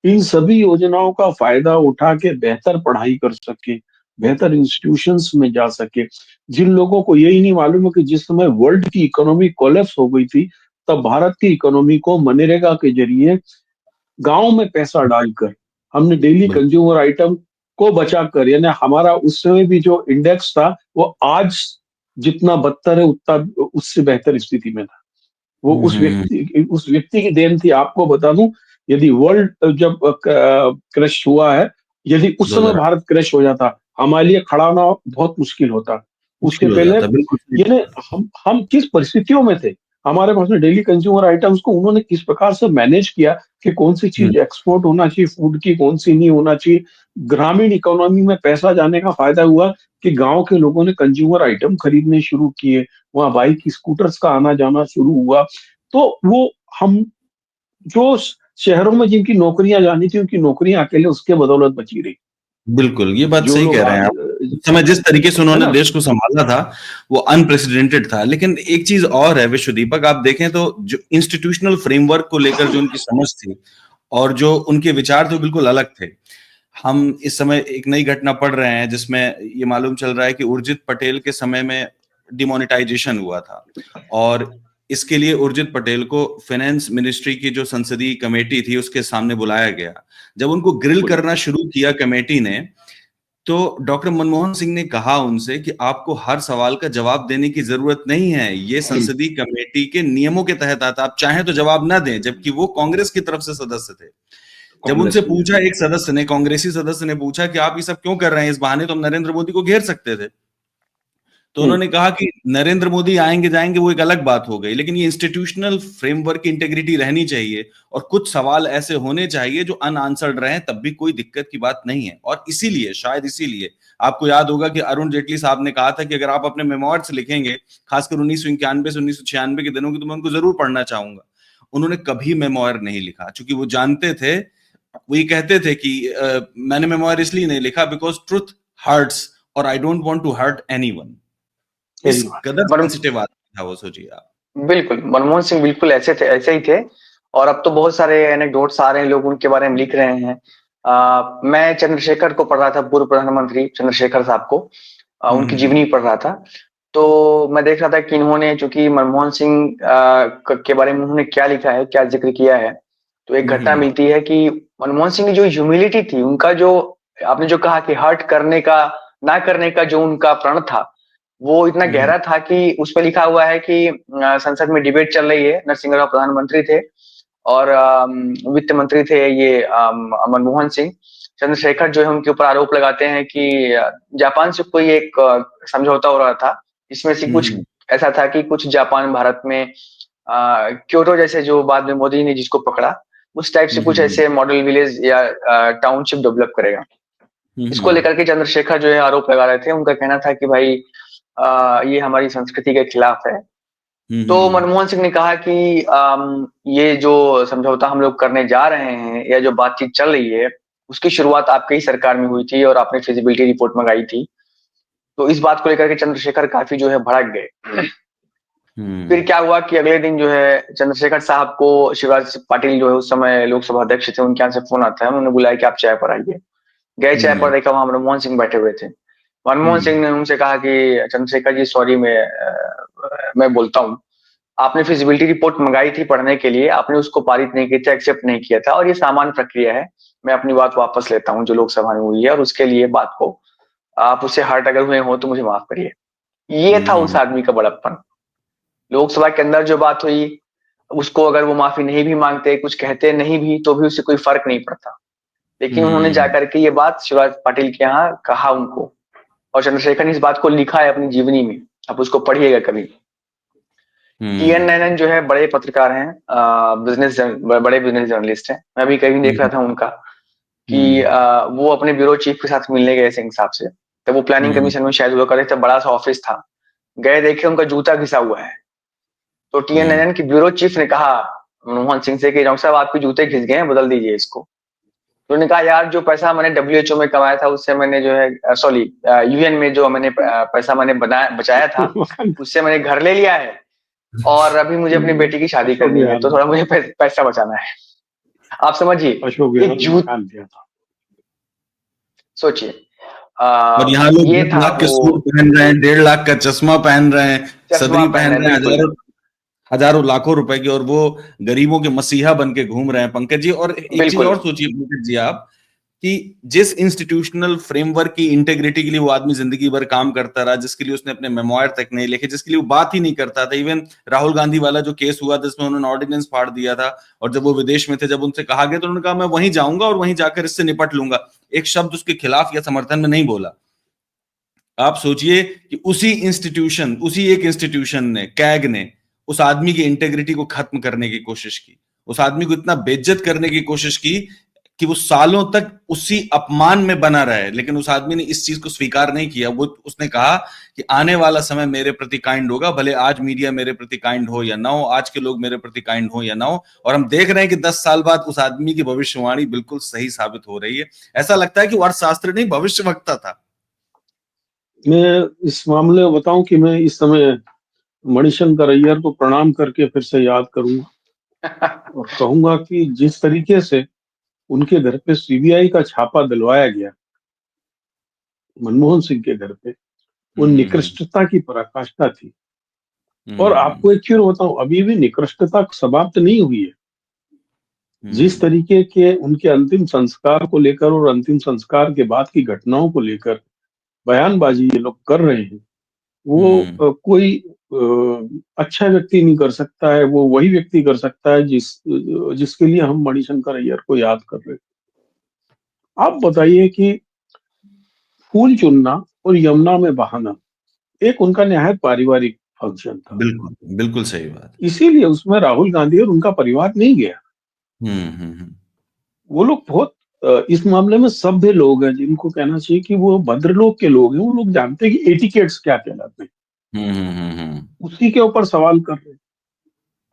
इन सभी योजनाओं का फायदा उठा के बेहतर पढ़ाई कर सके, बेहतर इंस्टीट्यूशंस में जा सके, जिन लोगों को यही नहीं मालूम है कि जिस समय वर्ल्ड की इकोनॉमी कोलैप्स हो गई थी, तब भारत की इकोनॉमी को मनरेगा के जरिए गांव में पैसा डालकर हमने डेली कंज्यूमर आइटम को बचाकर, यानी हमारा उस समय भी जो इंडेक्स था वो आज जितना बदतर है उतना उससे बेहतर स्थिति में था। वो उस व्यक्ति की देन थी। आपको बता दूं, यदि वर्ल्ड जब क्रैश हुआ है, यदि उस समय भारत क्रैश हो जाता, हमारे लिए खड़ा होना बहुत मुश्किल होता। उसके पहले यानी हम किस परिस्थितियों में थे, हमारे पास में डेली कंज्यूमर आइटम्स को उन्होंने किस प्रकार से मैनेज किया कि कौन सी चीज एक्सपोर्ट होना चाहिए फूड की, कौन सी नहीं होना चाहिए। ग्रामीण इकोनॉमी में पैसा जाने का फायदा हुआ कि गांव के लोगों ने कंज्यूमर आइटम खरीदने शुरू किए, वहां बाइक स्कूटर्स का आना जाना शुरू हुआ। तो वो हम जो शहरों में जिनकी नौकरियां जानी थी, उनकी नौकरियां अकेले उसके बदौलत बची रही। बिल्कुल, ये बात सही कह रहे हैं आप। उस समय जिस तरीके से उन्होंने देश को संभाला था वो अनप्रेसिडेंटेड था। लेकिन एक चीज और है विश्वदीपक, आप देखें तो जो इंस्टीट्यूशनल फ्रेमवर्क को लेकर जो उनकी समझ थी और जो उनके विचार थे बिल्कुल अलग थे। हम इस समय एक नई घटना पढ़ रहे हैं जिसमें ये मालूम चल रहा है कि उर्जित पटेल के समय में डिमोनेटाइजेशन हुआ था, और इसके लिए उर्जित पटेल को फाइनेंस मिनिस्ट्री की जो संसदीय कमेटी थी उसके सामने बुलाया गया। जब उनको ग्रिल करना शुरू किया कमेटी ने, तो डॉक्टर मनमोहन सिंह ने कहा उनसे कि आपको हर सवाल का जवाब देने की जरूरत नहीं है, ये संसदीय कमेटी के नियमों के तहत आता, आप चाहें तो जवाब ना दें। जबकि वो कांग्रेस की तरफ से सदस्य थे। जब उनसे पूछा, एक सदस्य ने, कांग्रेसी सदस्य ने पूछा कि आप ये सब क्यों कर रहे हैं, इस बहाने तो हम नरेंद्र मोदी को घेर सकते थे। तो उन्होंने कहा कि नरेंद्र मोदी आएंगे जाएंगे वो एक अलग बात हो गई, लेकिन ये इंस्टीट्यूशनल फ्रेमवर्क की इंटेग्रिटी रहनी चाहिए और कुछ सवाल ऐसे होने चाहिए जो अनआंसर्ड रहे, तब भी कोई दिक्कत की बात नहीं है। और इसीलिए, शायद इसीलिए आपको याद होगा कि अरुण जेटली साहब ने कहा था कि अगर आप अपने मेमोइर्स लिखेंगे, खासकर 1991 से 1996 के दिनों की, तो मैं उनको जरूर पढ़ना चाहूंगा। उन्होंने कभी मेमोइर नहीं लिखा, क्योंकि वो जानते थे, वो ये कहते थे कि मैंने मेमोइर इसलिए नहीं लिखा बिकॉज ट्रुथ हर्ट्स और I don't want to hurt anyone. इस कदर सेंसिटिव आदमी था वो, सोचिए आप। बिल्कुल, मनमोहन सिंह बिल्कुल ऐसे थे, ऐसे ही थे। और अब तो बहुत सारे एनेक्डोट्स आ रहे हैं, लोग उनके बारे में लिख रहे हैं। मैं चंद्रशेखर को पढ़ रहा था, पूर्व प्रधानमंत्री चंद्रशेखर साहब को, उनकी जीवनी पढ़ रहा था। तो मैं देख रहा था कि इन्होंने, चूंकि मनमोहन सिंह के बारे में उन्होंने क्या लिखा है, क्या जिक्र किया है, तो एक घटना मिलती है कि मनमोहन सिंह की जो ह्यूमिलिटी थी, उनका जो, आपने जो कहा कि हर्ट करने का, ना करने का जो उनका प्रण था, वो इतना गहरा था कि उसमें लिखा हुआ है कि संसद में डिबेट चल रही है, नरसिंह राव प्रधानमंत्री थे और वित्त मंत्री थे ये मनमोहन सिंह। चंद्रशेखर जो है उनके ऊपर आरोप लगाते हैं कि जापान से कोई एक समझौता हो रहा था, जिसमें से कुछ ऐसा था कि कुछ जापान भारत में क्योटो जैसे, जो बाद में मोदी ने जिसको पकड़ा, उस टाइप से कुछ ऐसे मॉडल विलेज या टाउनशिप डेवलप करेगा। इसको लेकर के चंद्रशेखर जो है आरोप लगा रहे थे। उनका कहना था कि भाई ये हमारी संस्कृति के खिलाफ है। तो मनमोहन सिंह ने कहा कि ये जो समझौता हम लोग करने जा रहे हैं, या जो बातचीत चल रही है, उसकी शुरुआत आपकी ही सरकार में हुई थी और आपने फिजिबिलिटी रिपोर्ट मंगाई थी। तो इस बात को लेकर के चंद्रशेखर काफी जो है भड़क गए। फिर क्या हुआ कि अगले दिन जो है चंद्रशेखर साहब को शिवराज पाटिल जो है उस समय लोकसभा अध्यक्ष थे, उनके यहाँ से फोन आता है, उन्होंने बुलाया कि आप चाय पर आइए। गए चाय पर, देखा वहां मनमोहन सिंह बैठे हुए थे। मनमोहन सिंह ने उनसे कहा कि चंद्रशेखर जी सॉरी, मैं बोलता हूँ, आपने फिजिबिलिटी रिपोर्ट मंगाई थी पढ़ने के लिए, आपने उसको पारित नहीं किया था, एक्सेप्ट नहीं किया था, और ये सामान्य प्रक्रिया है। मैं अपनी बात वापस लेता हूँ जो लोकसभा में हुई है, और उसके लिए बात को आप उससे हर्ट अगर हुए हो तो मुझे माफ करिए। ये था उस आदमी का बड़प्पन। लोकसभा के अंदर जो बात हुई, उसको अगर वो माफी नहीं भी मांगते, कुछ कहते नहीं भी, तो भी उससे कोई फर्क नहीं पड़ता। लेकिन उन्होंने जाकर के ये बात शिवराज पाटिल के यहाँ कहा उनको, और चंद्रशेखर ने इस बात को लिखा है अपनी जीवनी में, आप उसको पढ़िएगा कभी। टीएन नैनन जो है बड़े पत्रकार हैं, बड़े बिजनेस जर्नलिस्ट हैं। मैं भी कभी देख रहा था उनका कि वो अपने ब्यूरो चीफ के साथ मिलने गए सिंह साहब से। तब वो प्लानिंग कमीशन में शायद हुआ करे थे, बड़ा सा ऑफिस था। गए, देखे उनका जूता घिसा हुआ है। तो टीएन नैनन के ब्यूरो चीफ ने कहा मनमोहन सिंह से कि डॉक्टर साहब आपके जूते घिस गए हैं, बदल दीजिए इसको। तो उन्होंने कहा यार जो पैसा मैंने डब्ल्यूएचओ में कमाया था उससे मैंने जो है, सॉरी, यूएन में जो मैंने पैसा मैंने बचाया था उससे मैंने घर ले लिया है, और अभी मुझे अपनी बेटी की शादी अशोक करनी है, तो विहार थोड़ा मुझे पैसा बचाना है। आप समझिए, अशोक विहार एक में जूत, मकान लिया था। सोचिए, और यहाँ लोग ये 10 था लाख के वो सूट पहन रहे हैं, 1.5 लाख का चश्मा पहन रहे हैं, चश्मा सदरी पहन पहन रहे हैं, रहे हैं, बिल्कुल। हजारों हजारों लाखों रुपए की, और वो गरीबों के मसीहा बन के घूम रहे हैं पंकज जी। और एक चीज बिल्कुल और सोचिए पंकज जी आप, कि जिस इंस्टीट्यूशनल फ्रेमवर्क की इंटेग्रिटी के लिए वो आदमी जिंदगी भर काम करता रहा, जिसके लिए उसने अपने मेमोयर तक नहीं लिखे, जिसके लिए वो बात ही नहीं करता था। इवन राहुल गांधी वाला जो केस हुआ था जिसमें उन्होंने ऑर्डिनेंस फाड़ दिया था, और जब वो विदेश में थे, जब उनसे कहा गया तो उन्होंने कहा मैं वहीं जाऊंगा और वहीं जाकर इससे निपट लूंगा, एक शब्द उसके खिलाफ या समर्थन में नहीं बोला। आप सोचिए कि उसी एक इंस्टीट्यूशन ने, कैग ने, उस आदमी की इंटेग्रिटी को खत्म करने की कोशिश की, उस आदमी को इतना बेइज्जत करने की कोशिश की कि वो सालों तक उसी अपमान में बना रहे। लेकिन उस आदमी ने इस चीज को स्वीकार नहीं किया। उसने कहा कि आने वाला समय मेरे प्रति काइंड होगा, भले आज मीडिया मेरे प्रति काइंड हो या ना हो, आज के लोग मेरे प्रति काइंड हो या ना हो। और हम देख रहे हैं कि 10 साल बाद उस आदमी की भविष्यवाणी बिल्कुल सही साबित हो रही है। ऐसा लगता है कि वो अर्थशास्त्री नहीं, भविष्यवक्ता था। मैं इस मामले में बताऊं कि मैं इस समय मणिशंकर अय्यर को प्रणाम करके फिर से याद करूंगा और कहूंगा कि जिस तरीके से उनके घर पे सीबीआई का छापा दिलवाया गया मनमोहन सिंह के घर पे, वो निकृष्टता की पराकाष्ठा थी। और आपको एक चीज बताऊं, अभी भी निकृष्टता समाप्त नहीं हुई है। जिस तरीके के उनके अंतिम संस्कार को लेकर और अंतिम संस्कार के बाद की घटनाओं को लेकर बयानबाजी ये लोग कर रहे हैं, वो कोई अच्छा व्यक्ति नहीं कर सकता है। वो वही व्यक्ति कर सकता है जिसके लिए हम मणिशंकर अय्यर को याद कर रहे हैं। आप बताइए कि फूल चुनना और यमुना में बहाना एक उनका निहायत पारिवारिक फंक्शन था। बिल्कुल, बिल्कुल सही बात। इसीलिए उसमें राहुल गांधी और उनका परिवार नहीं गया। वो लोग बहुत इस मामले में सभ्य लोग हैं, जिनको कहना चाहिए कि वो भद्रलोक के लोग हैं। वो लोग जानते हैं कि एटिकेट्स क्या कहलाते हैं। उसी के ऊपर सवाल कर रहे हैं।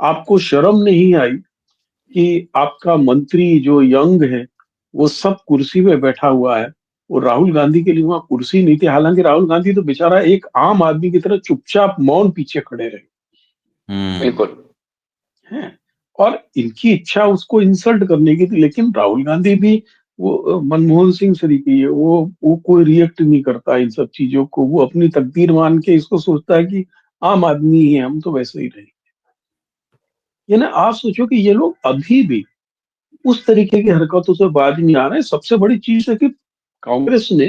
आपको शर्म नहीं आई कि आपका मंत्री जो यंग है वो सब कुर्सी पे बैठा हुआ है, और राहुल गांधी के लिए वहां कुर्सी नहीं थी। हालांकि राहुल गांधी तो बेचारा एक आम आदमी की तरह चुपचाप मौन पीछे खड़े रहे। बिल्कुल हैं, और इनकी इच्छा उसको इंसल्ट करने की थी। लेकिन राहुल गांधी भी वो मनमोहन सिंह तरीके है, वो कोई रिएक्ट नहीं करता इन सब चीजों को। वो अपनी तकदीर मान के इसको सोचता है कि आम आदमी ही है, हम तो वैसे ही रहेंगे। ये ना, आप सोचो कि ये लोग अभी भी उस तरीके की हरकतों से बाज नहीं आ रहे। सबसे बड़ी चीज है कि कांग्रेस ने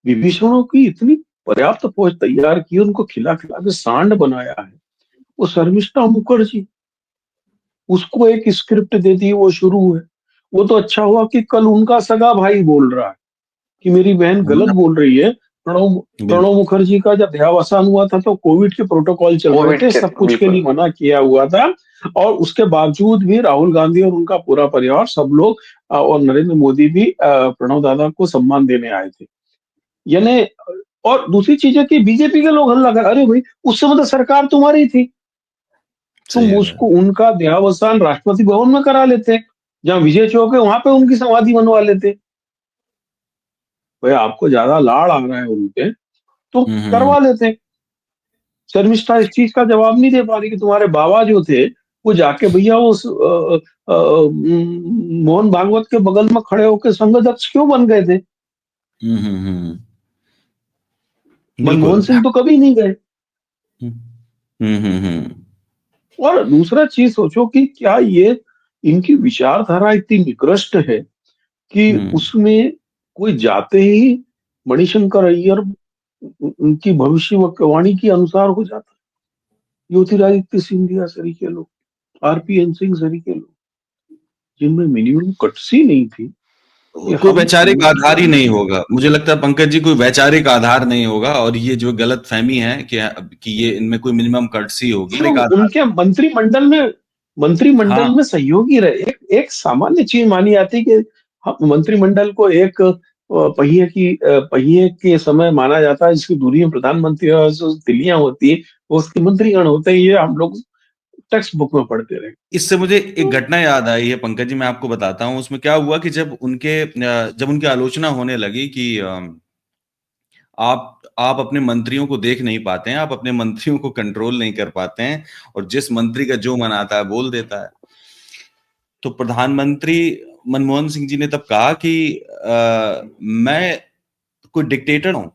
विभीषणों की इतनी पर्याप्त फौज तैयार की, उनको खिला खिला के सांड बनाया है। वो शर्मिष्ठा मुखर्जी, उसको एक स्क्रिप्ट दे दी, वो शुरू है। वो तो अच्छा हुआ कि कल उनका सगा भाई बोल रहा है कि मेरी बहन गलत बोल रही है। प्रणब प्रणब मुखर्जी का जब देहावसान हुआ था तो कोविड के प्रोटोकॉल चल रहे थे, सब कुछ के लिए मना किया हुआ था, और उसके बावजूद भी राहुल गांधी और उनका पूरा परिवार, सब लोग और नरेंद्र मोदी भी प्रणब दादा को सम्मान देने आए थे। यानी, और दूसरी चीज है कि बीजेपी के लोग हल्ला कर, अरे भाई उस समय तो सरकार तुम्हारी थी, तुम उसको उनका देहावसान राष्ट्रपति भवन में करा लेते, जहां विजय चौक है वहां पे उनकी समाधि बनवा लेते। भाई आपको ज्यादा लाड़ आ रहा है उनपे तो करवा लेते। शर्मिष्ठा इस चीज का जवाब नहीं दे पा रही कि तुम्हारे बाबा जो थे वो जाके भैया उस मोहन भागवत के बगल में खड़े होकर संघ अध्यक्ष क्यों बन गए थे। मनमोहन सिंह तो कभी नहीं गए। और दूसरा चीज सोचो कि क्या ये इनकी विचारधारा इतनी निकृष्ट है कि उसमें कोई जाते ही मणिशंकर अय्यर उनकी भविष्यवाणी के अनुसार हो जाता है। ज्योतिरादित्य सिंधिया सरीके लोग, RPN सिंह सरीके लोग, जिनमें मिनिमम कटसी नहीं थी, ये कोई हम वैचारिक समझ आधार ही जाएं। नहीं होगा, मुझे लगता है पंकज जी, कोई वैचारिक आधार नहीं होगा, और ये जो गलत फहमी है कि ये इनमें कोई मिनिमम कर्टसी होगी, एक लोग आधार। उनके मंत्रिमंडल हाँ, में सहयोगी रहे। एक सामान्य चीज मानी जाती है कि हम मंत्रिमंडल को एक पहिए के समय माना जाता है, जिसकी दूरी में प्रधानमंत्री और जो तिलियां होती है वो उसके मंत्रीगण होते हैं। ये हम लोग टेक्स्ट बुक में पढ़ते रहे। इससे मुझे एक तो घटना याद आई है पंकज जी, मैं आपको बताता हूँ। उसमें क्या हुआ कि जब उनकी आलोचना होने लगी कि आप अपने मंत्रियों को देख नहीं पाते हैं, आप अपने मंत्रियों को कंट्रोल नहीं कर पाते हैं, और जिस मंत्री का जो मन आता है बोल देता है। तो प्रधानमंत्री मनमोहन सिंह जी ने तब कहा कि मैं कोई डिक्टेटर हूं।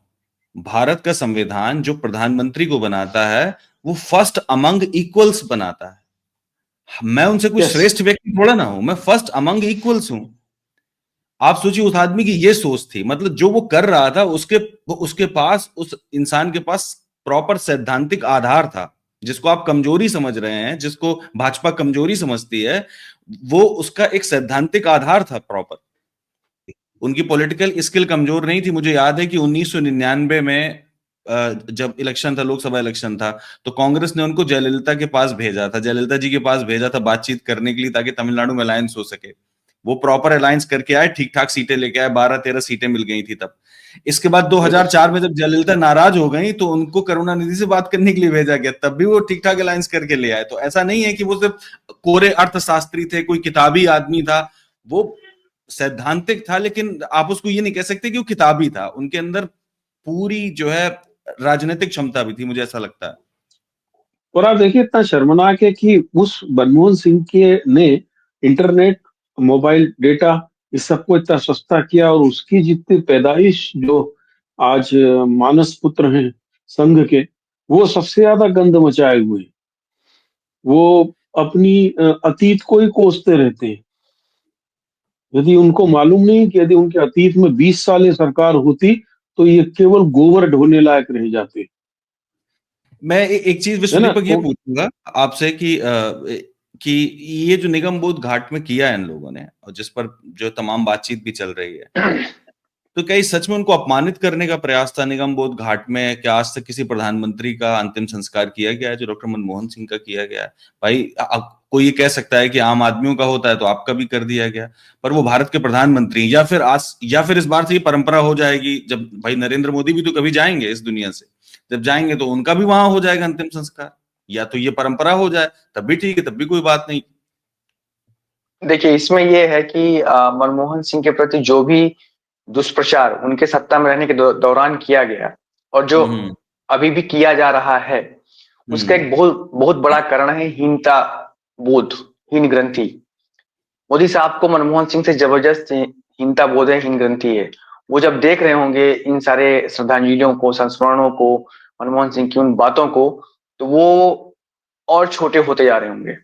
भारत का संविधान जो प्रधानमंत्री को बनाता है, वो फर्स्ट अमंग इक्वल्स बनाता है। मैं उनसे कोई यस, श्रेष्ठ व्यक्ति थोड़ा ना हूं, मैं फर्स्ट अमंग इक्वल्स हूं। आप सोचिए, उस आदमी की ये सोच थी, मतलब जो वो कर रहा था, उसके पास, उस इंसान के पास प्रॉपर सैद्धांतिक आधार था। जिसको आप कमजोरी समझ रहे हैं, जिसको भाजपा कमजोरी समझती है, वो उसका एक सैद्धांतिक आधार था प्रॉपर। उनकी पॉलिटिकल स्किल कमजोर नहीं थी। मुझे याद है कि 1999 में जब इलेक्शन था, लोकसभा इलेक्शन था, तो कांग्रेस ने उनको जयललिता के पास भेजा था, जयललिता जी के पास भेजा था बातचीत करने के लिए, ताकि तमिलनाडु में अलायंस हो सके। वो प्रॉपर अलायंस करके आए, ठीक ठाक सीटें लेके आए, 12-13 सीटें मिल गई थी तब। इसके बाद यस। 2004 में जब जयललिता नाराज हो गई, तो उनको करुणानिधि से बात करने के लिए भेजा गया, तब भी वो ठीक ठाक अलायंस करके ले आए। तो ऐसा नहीं है कि वो सिर्फ कोरे अर्थशास्त्री थे, कोई किताबी आदमी था। वो सैद्धांतिक था, लेकिन आप उसको ये नहीं कह सकते कि वो किताबी था। उनके अंदर पूरी जो है राजनीतिक क्षमता भी थी, मुझे ऐसा लगता है। और आप देखिए, इतना शर्मनाक है कि उस मनमोहन सिंह के ने इंटरनेट, मोबाइल डेटा, इस सबको इतना सस्ता किया, और उसकी जितनी पैदाइश जो आज मानस पुत्र हैं संघ के, वो सबसे ज्यादा गंद मचाए हुए हैं। वो अपनी अतीत को ही कोसते रहते हैं। यदि उनको मालूम नहीं कि यदि उनके अतीत में 20 साल ये सरकार होती, तो ये केवल गोबर ढोने लायक रह जाते। मैं एक चीज है विश्व ना? दीपक ये पूछूंगा आपसे कि ये जो निगम बोध घाट में किया है इन लोगों ने, और जिस पर जो तमाम बातचीत भी चल रही है, तो क्या ये सच में उनको अपमानित करने का प्रयास था निगम बोध घाट में? क्या आज तक किसी प्रधानमंत्री का अंतिम संस्कार किया गया है जो डॉक्टर मनमोहन सिंह का किया गया है? भाई, अब कोई ये कह सकता है कि आम आदमियों का होता है तो आपका भी कर दिया गया, पर वो भारत के प्रधानमंत्री हैं। या फिर इस बार से ये परंपरा हो जाएगी, जब भाई नरेंद्र मोदी भी तो कभी जाएंगे इस दुनिया से, जब जाएंगे तो उनका भी वहां हो जाएगा अंतिम संस्कार। या तो ये परंपरा हो जाए, तब भी ठीक है, तब भी कोई बात नहीं। देखिए, इसमें ये है कि मनमोहन सिंह के प्रति जो भी दुष्प्रचार उनके सत्ता में रहने के दौरान किया गया, और जो हम्म। अभी भी किया जा रहा है, उसका हम्म। एक बहुत बहुत बड़ा कारण है हीनता बोध, हीन ग्रंथि। मोदी साहब को मनमोहन सिंह से जबरदस्त हीनता बोध है, हीन ग्रंथि है। वो जब देख रहे होंगे इन सारे श्रद्धांजलियों को, संस्मरणों को, मनमोहन सिंह की उन बातों को, तो वो और छोटे होते जा रहे होंगे।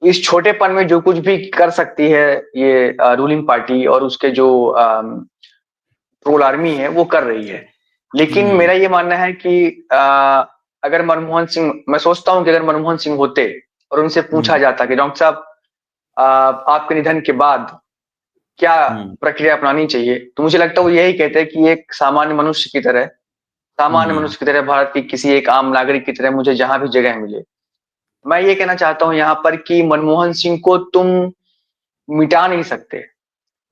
इस छोटेपन में जो कुछ भी कर सकती है ये रूलिंग पार्टी और उसके जो ट्रोल आर्मी है, वो कर रही है। लेकिन हम्म। मेरा ये मानना है कि अगर मनमोहन सिंह, मैं सोचता हूँ कि अगर मनमोहन सिंह होते और उनसे पूछा हम्म। जाता कि डॉक्टर साहब, आपके निधन के बाद क्या हम्म। प्रक्रिया अपनानी चाहिए, तो मुझे लगता है वो यही कहते हैं कि एक सामान्य मनुष्य की तरह, सामान्य हम्म। मनुष्य की तरह, भारत की किसी एक आम नागरिक की तरह मुझे जहां भी जगह मिले। मैं ये कहना चाहता हूं यहाँ पर कि मनमोहन सिंह को तुम मिटा नहीं सकते।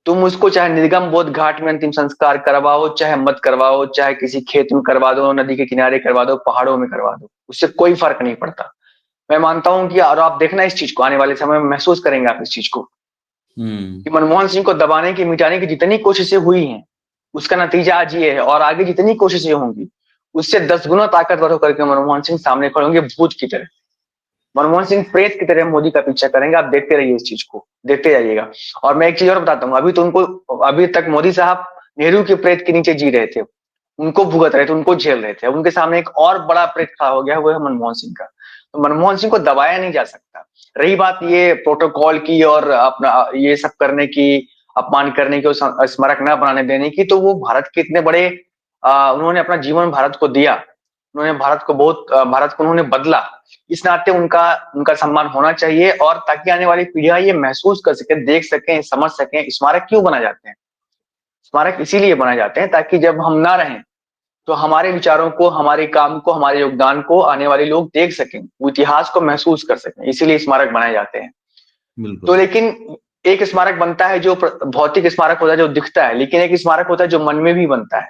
तुम उसको चाहे निर्गम बोध घाट में अंतिम संस्कार करवाओ, चाहे मत करवाओ, चाहे किसी खेत में करवा दो, नदी के किनारे करवा दो, पहाड़ों में करवा दो, उससे कोई फर्क नहीं पड़ता। मैं मानता हूं कि, और आप देखना इस चीज को, आने वाले समय में महसूस करेंगे आप इस चीज को, हम्म। कि मनमोहन सिंह को दबाने की, मिटाने की जितनी कोशिशें हुई हैं, उसका नतीजा आज ये है। और आगे जितनी कोशिशें होंगी, उससे 10 गुना ताकतवर होकर के मनमोहन सिंह सामने खड़े होंगे भूत की तरह। मनमोहन सिंह प्रेत की तरह मोदी का पीछा करेंगे। आप देखते रहिए, इस चीज को देखते जाइएगा। और मैं एक चीज और बताता हूँ, अभी तो उनको, अभी तक मोदी साहब नेहरू के प्रेत के नीचे जी रहे थे, उनको भुगत रहे थे, उनको झेल रहे थे। अब उनके सामने एक और बड़ा प्रेत खड़ा हो गया, वो है मनमोहन सिंह का। तो मनमोहन सिंह को दबाया नहीं जा सकता। रही बात ये प्रोटोकॉल की और अपना ये सब करने की, अपमान करने की और स्मारक न बनाने देने की, तो वो भारत के इतने बड़े उन्होंने अपना जीवन भारत को दिया, उन्होंने भारत को भारत को उन्होंने बदला। इस नाते उनका उनका सम्मान होना चाहिए, और ताकि आने वाली पीढ़ियां ये महसूस कर सके, देख सकें, समझ सकें स्मारक क्यों बनाए जाते हैं। स्मारक इसीलिए बनाए जाते हैं ताकि जब हम ना रहें तो हमारे विचारों को, हमारे काम को, हमारे योगदान को आने वाले लोग देख सकें, वो इतिहास को महसूस कर सकें, इसीलिए स्मारक बनाए जाते हैं। तो लेकिन एक स्मारक बनता है जो भौतिक स्मारक होता है, जो दिखता है, लेकिन एक स्मारक होता है जो मन में भी बनता है।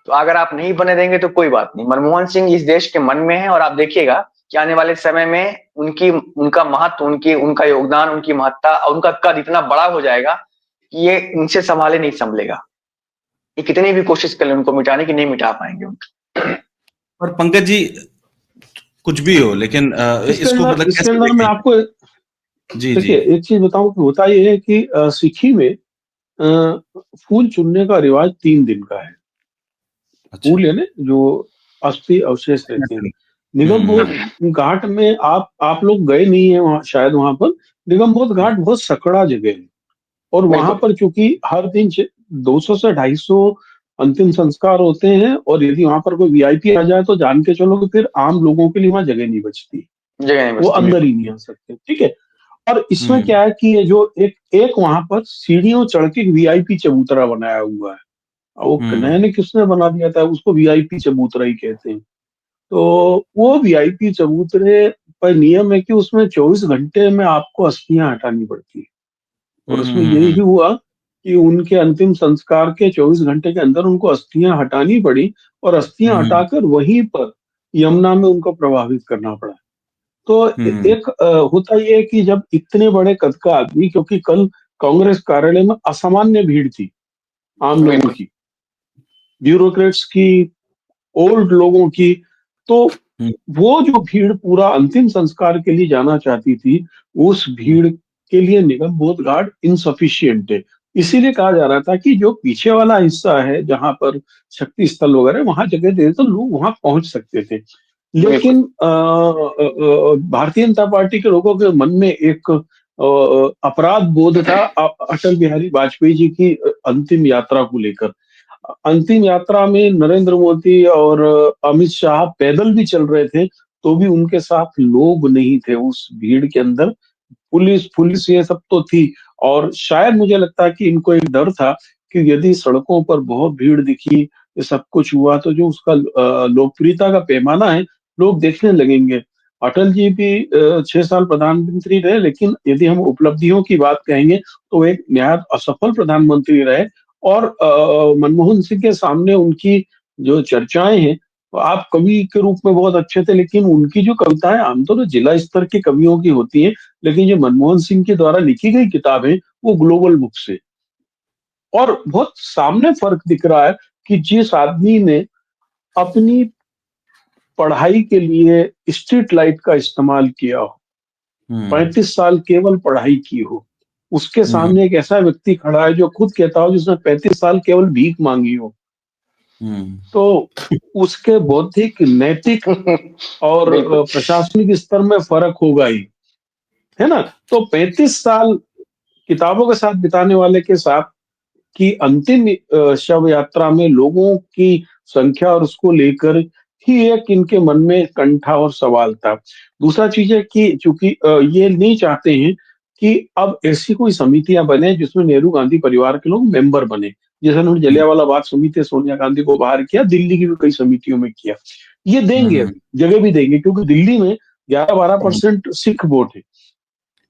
तो अगर आप नहीं बने देंगे तो कोई बात नहीं, मनमोहन सिंह इस देश के मन में है, और आप देखिएगा कि आने वाले समय में उनका महत्व, उनका योगदान, उनकी महत्ता और उनका कद इतना बड़ा हो जाएगा कि ये इनसे संभाले नहीं संभलेगा। ये कितनी भी कोशिश कर ले उनको मिटाने की, नहीं मिटा पाएंगे उनको। और पंकज जी, कुछ भी हो, लेकिन इसको मतलब इसके अंदर मैं आपको देखिए एक चीज बताऊं कि होता ये है कि सिक्की में फूल चुनने का रिवाज 3 दिन का है। अच्छा। फूल यानी जो अस्थि अवशेष रहते हैं। निगमबोध घाट में आप लोग गए नहीं है वहां, शायद वहां पर निगमबोध घाट बहुत सकड़ा जगह है, और वहां पर चूंकि हर दिन 200 से 250 अंतिम संस्कार होते हैं, और यदि वहां पर कोई वीआईपी आ जाए तो जान के चलो कि फिर आम लोगों के लिए वहां जगह नहीं बचती, वो अंदर ही नहीं आ सकते। ठीक है। और इसमें क्या है कि ये जो एक वहां पर सीढ़ियों चढ़ के वीआईपी चबूतरा बनाया हुआ है, वो नया किसने बना दिया था, उसको वीआईपी चबूतरा ही कहते हैं। तो वो वीआईपी चबूतरे पर नियम है कि उसमें 24 घंटे में आपको अस्थियां हटानी पड़ती है, और उसमें यही हुआ कि उनके अंतिम संस्कार के 24 घंटे के अंदर उनको अस्थियां हटानी पड़ी, और अस्थियां हटाकर वहीं पर यमुना में उनको प्रभावित करना पड़ा। तो एक होता यह है कि जब इतने बड़े कद का आदमी, क्योंकि कल कांग्रेस कार्यालय में असामान्य भीड़ थी, आम लोगों की, ब्यूरोक्रेट्स की, ओल्ड लोगों की, तो वो जो भीड़ पूरा अंतिम संस्कार के लिए जाना चाहती थी, उस भीड़ के लिए निगमबोध घाट इनसफिशियंट है। इसीलिए कहा जा रहा था कि जो पीछे वाला हिस्सा है जहां पर शक्ति स्थल वगैरह, वहां जगह दे तो लोग वहां पहुंच सकते थे। लेकिन भारतीय जनता पार्टी के लोगों के मन में एक अपराध बोध था अटल बिहारी वाजपेयी जी की अंतिम यात्रा को लेकर। अंतिम यात्रा में नरेंद्र मोदी और अमित शाह पैदल भी चल रहे थे, तो भी उनके साथ लोग नहीं थे उस भीड़ के अंदर। पुलिस ये सब तो थी, और शायद मुझे लगता है कि इनको एक डर था कि यदि सड़कों पर बहुत भीड़ दिखी, ये सब कुछ हुआ, तो जो उसका लोकप्रियता का पैमाना है, लोग देखने लगेंगे। अटल जी भी 6 साल प्रधानमंत्री रहे, लेकिन यदि हम उपलब्धियों की बात कहेंगे तो एक निहायत असफल प्रधानमंत्री रहे। और मनमोहन सिंह के सामने उनकी जो चर्चाएं हैं, तो आप कवि के रूप में बहुत अच्छे थे, लेकिन उनकी जो कविताएं आमतौर पर जिला स्तर के कवियों की होती हैं, लेकिन जो मनमोहन सिंह के द्वारा लिखी गई किताबें वो ग्लोबल बुक्स है। और बहुत सामने फर्क दिख रहा है कि जिस आदमी ने अपनी पढ़ाई के लिए स्ट्रीट लाइट का इस्तेमाल किया हो, 35 साल केवल पढ़ाई की हो, उसके सामने एक ऐसा व्यक्ति खड़ा है जो खुद कहता हो जिसने 35 साल केवल भीख मांगी हो, तो उसके बौद्धिक, नैतिक और प्रशासनिक स्तर में फर्क होगा ही, है ना। तो 35 साल किताबों के साथ बिताने वाले के साथ की अंतिम शव यात्रा में लोगों की संख्या और उसको लेकर ही एक इनके मन में कंठा और सवाल था। दूसरा चीज है कि चूंकि ये नहीं चाहते हैं कि अब ऐसी कोई समितियां बने जिसमें नेहरू गांधी परिवार के लोग मेंबर बने, जैसे उन्होंने जलियांवाला बाग समिति सोनिया गांधी को बाहर किया, दिल्ली की भी कई समितियों में किया। ये देंगे, अभी जगह भी देंगे, क्योंकि दिल्ली में 11-12% सिख वोट है।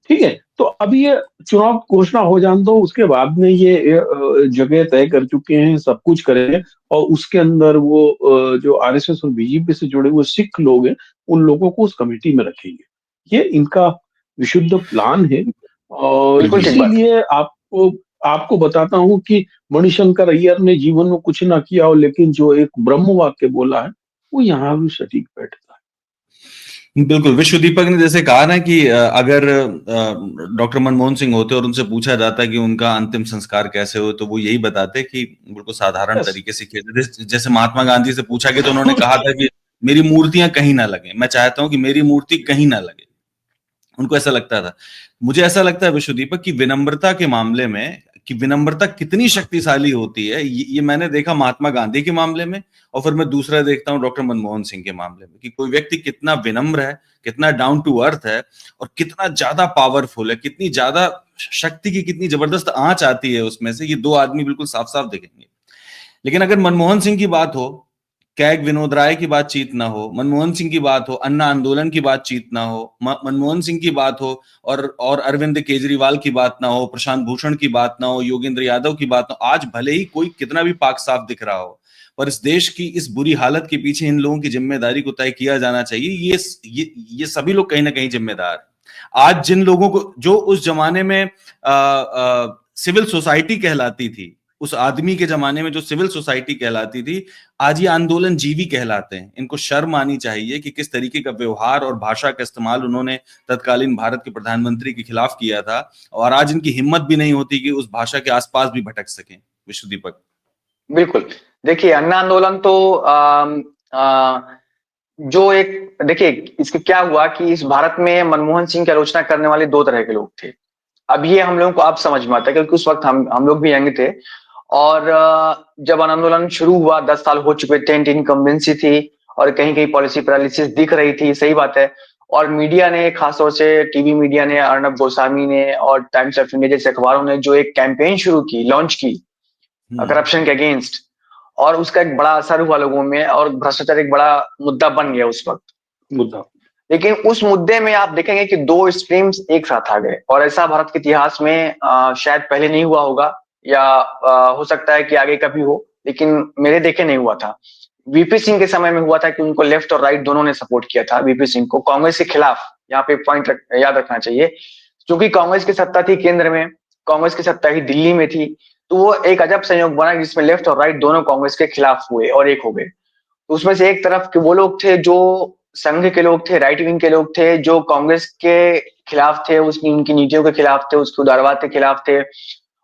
ठीक है। तो अभी ये चुनाव घोषणा हो जान दो, उसके बाद में ये जगह तय कर चुके हैं, सब कुछ करेंगे, और उसके अंदर वो जो आरएसएस और बीजेपी से जुड़े हुए सिख लोग हैं, उन लोगों को उस कमेटी में रखेंगे। ये इनका विशुद्ध प्लान है। और इसीलिए आपको बताता हूं कि मणिशंकर अय्यर ने जीवन में कुछ ना किया हो, लेकिन जो एक ब्रह्म वाक्य बोला है वो यहाँ भी सटीक बैठता है। बिल्कुल। विश्व दीपक ने जैसे कहा ना कि अगर डॉक्टर मनमोहन सिंह होते और उनसे पूछा जाता कि उनका अंतिम संस्कार कैसे हो, तो वो यही बताते कि बिल्कुल साधारण तरीके से किया। जैसे महात्मा गांधी से पूछा गया तो उन्होंने कहा था कि मेरी मूर्तियां कहीं ना लगे, मैं चाहता हूं कि मेरी मूर्ति कहीं ना लगे। उनको ऐसा लगता था। मुझे ऐसा लगता है विश्व दीपक की विनम्रता के मामले में कि विनम्रता कितनी शक्तिशाली होती है, ये मैंने देखा महात्मा गांधी के मामले में, और फिर मैं दूसरा देखता हूँ डॉक्टर मनमोहन सिंह के मामले में, कि कोई व्यक्ति कितना विनम्र है, कितना डाउन टू अर्थ है, और कितना ज्यादा पावरफुल है, कितनी ज्यादा शक्ति की कितनी जबरदस्त आंच आती है उसमें से, ये दो आदमी बिल्कुल साफ साफ दिखेंगे। लेकिन अगर मनमोहन सिंह की बात हो, कैग विनोद राय की बातचीत ना हो, मनमोहन सिंह की बात हो, अन्ना आंदोलन की बातचीत ना हो, मनमोहन सिंह की बात हो, और अरविंद केजरीवाल की बात ना हो, प्रशांत भूषण की बात ना हो, योगेंद्र यादव की बात ना हो, आज भले ही कोई कितना भी पाक साफ दिख रहा हो, पर इस देश की इस बुरी हालत के पीछे इन लोगों की जिम्मेदारी को तय किया जाना चाहिए। ये सभी लोग कहीं ना कहीं जिम्मेदार हैं। आज जिन लोगों को, जो उस जमाने में सिविल सोसाइटी कहलाती थी, उस आदमी के जमाने में जो सिविल सोसाइटी कहलाती थी, आज ये आंदोलन जीवी कहलाते हैं। इनको शर्म आनी चाहिए कि किस तरीके का व्यवहार और भाषा का इस्तेमाल उन्होंने तत्कालीन भारत के प्रधानमंत्री के खिलाफ किया था, और आज इनकी हिम्मत भी नहीं होती कि उस भाषा के आसपास भी भटक सकें। विश्व दीपक। बिल्कुल, देखिए अन्ना आंदोलन तो जो एक, देखिए इसके क्या हुआ कि इस भारत में मनमोहन सिंह की आलोचना करने वाले दो तरह के लोग थे। अब ये हम लोगों को अब समझ में आता है, क्योंकि उस वक्त हम लोग भी यंग थे, और जब आंदोलन शुरू हुआ 10 साल हो चुके थे, इनकम्बेंसी थी और कहीं कहीं पॉलिसी पैरालिसिस दिख रही थी, सही बात है। और मीडिया ने, खासतौर से टीवी मीडिया ने, अर्नब गोस्वामी ने और टाइम्स ऑफ इंडिया जैसे अखबारों ने जो एक कैंपेन शुरू की, लॉन्च की करप्शन के अगेंस्ट, और उसका एक बड़ा असर हुआ लोगों में, और भ्रष्टाचार एक बड़ा मुद्दा बन गया उस वक्त मुद्दा। लेकिन उस मुद्दे में आप देखेंगे कि दो स्ट्रीम्स एक साथ आ गए, और ऐसा भारत के इतिहास में शायद पहले नहीं हुआ होगा, या हो सकता है कि आगे कभी हो, लेकिन मेरे देखे नहीं हुआ था। वीपी सिंह के समय में हुआ था कि उनको लेफ्ट और राइट दोनों ने सपोर्ट किया था वीपी सिंह को कांग्रेस के खिलाफ। यहाँ पे पॉइंट याद रखना चाहिए, क्योंकि कांग्रेस की सत्ता थी केंद्र में, कांग्रेस की सत्ता ही दिल्ली में थी, तो वो एक अजब संयोग बना जिसमें लेफ्ट और राइट दोनों कांग्रेस के खिलाफ हुए और एक हो गए। उसमें से एक तरफ के वो लोग थे जो संघ के लोग थे, राइट विंग के लोग थे, जो कांग्रेस के खिलाफ थे, उसकी उनकी नीतियों के खिलाफ थे, उसके उदारवाद के खिलाफ थे,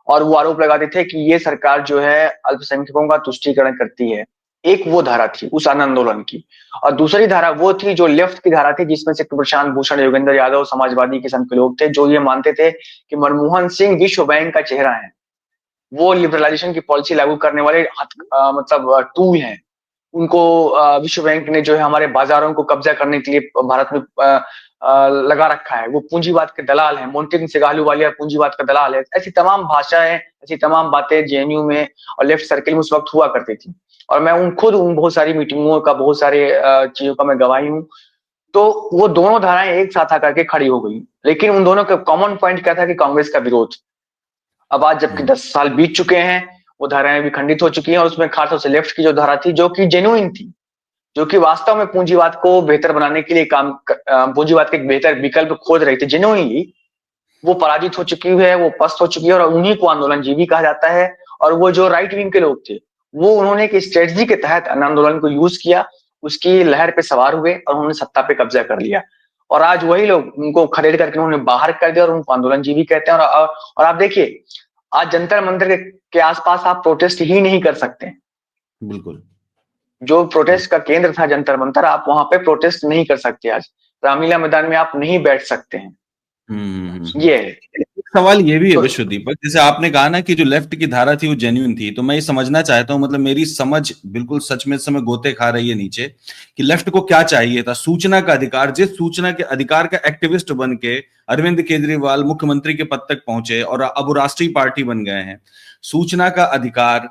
और वो आरोप लगाते थे कि ये सरकार जो है अल्पसंख्यकों का तुष्टीकरण करती है। एक वो धारा थी उस आंदोलन की, और दूसरी धारा वो थी जो लेफ्ट की धारा थी, जिसमें से प्रशांत भूषण, योगेंद्र यादव, समाजवादी किस्म के लोग थे, जो ये मानते थे कि मनमोहन सिंह विश्व बैंक का चेहरा है, वो लिबरलाइजेशन की पॉलिसी लागू करने वाले मतलब टूल हैं। उनको विश्व बैंक ने जो है हमारे बाजारों को कब्जा करने के लिए भारत में लगा रखा है, वो पूंजीवाद के दलाल हैं, मोंटेग से अहलूवालिया पूंजीवाद का दलाल है। ऐसी तमाम भाषाएं, ऐसी तमाम बातें जेएनयू में और लेफ्ट सर्किल में उस वक्त हुआ करती थी, और मैं उन बहुत सारी मीटिंगों का, बहुत सारे चीजों का मैं गवाही हूँ। तो वो दोनों धाराएं एक साथ आकर के खड़ी हो गई, लेकिन उन दोनों का कॉमन पॉइंट क्या था कि कांग्रेस का विरोध। अब आज जबकि 10 साल बीत चुके हैं, वो धाराएं भी खंडित हो चुकी हैं, और उसमें खासतौर से लेफ्ट की जो धारा थी, जो कि जेन्युइन थी, जो कि वास्तव में पूंजीवाद को बेहतर बनाने के लिए पूंजीवाद के एक बेहतर विकल्प खोज रही थी, जेन्युइनली वो पराजित हो चुकी है, वो पस्त हो चुकी है, और उन्हीं को आंदोलन जीवी कहा जाता है। और वो जो राइट विंग के लोग थे, वो उन्होंने एक स्ट्रेटजी के तहत आंदोलन को यूज किया, उसकी लहर पे सवार हुए और उन्होंने सत्ता पे कब्जा कर लिया, और आज वही लोग उनको खदेड़ करके उन्होंने बाहर कर दिया, और उनको आंदोलन जीवी कहते हैं। और आप देखिए, आज जंतर मंतर के आसपास आप प्रोटेस्ट ही नहीं कर सकते। बिल्कुल। जो प्रोटेस्ट का केंद्र था जंतर मंतर, आप वहां पे प्रोटेस्ट नहीं कर सकते। आज रामलीला मैदान में आप नहीं बैठ सकते हैं। ये है। एक सवाल ये भी है तो विश्व दीपक, जैसे आपने कहा ना कि जो लेफ्ट की धारा थी वो जेन्युइन थी, तो मैं ये समझना चाहता हूँ, मतलब मेरी समझ बिल्कुल सच में इस समय गोते खा रही है नीचे, कि लेफ्ट को क्या चाहिए था? सूचना का अधिकार। जिस सूचना के अधिकार का एक्टिविस्ट बन के अरविंद केजरीवाल मुख्यमंत्री के पद तक पहुंचे और अब वो राष्ट्रीय पार्टी बन गए हैं, सूचना का अधिकार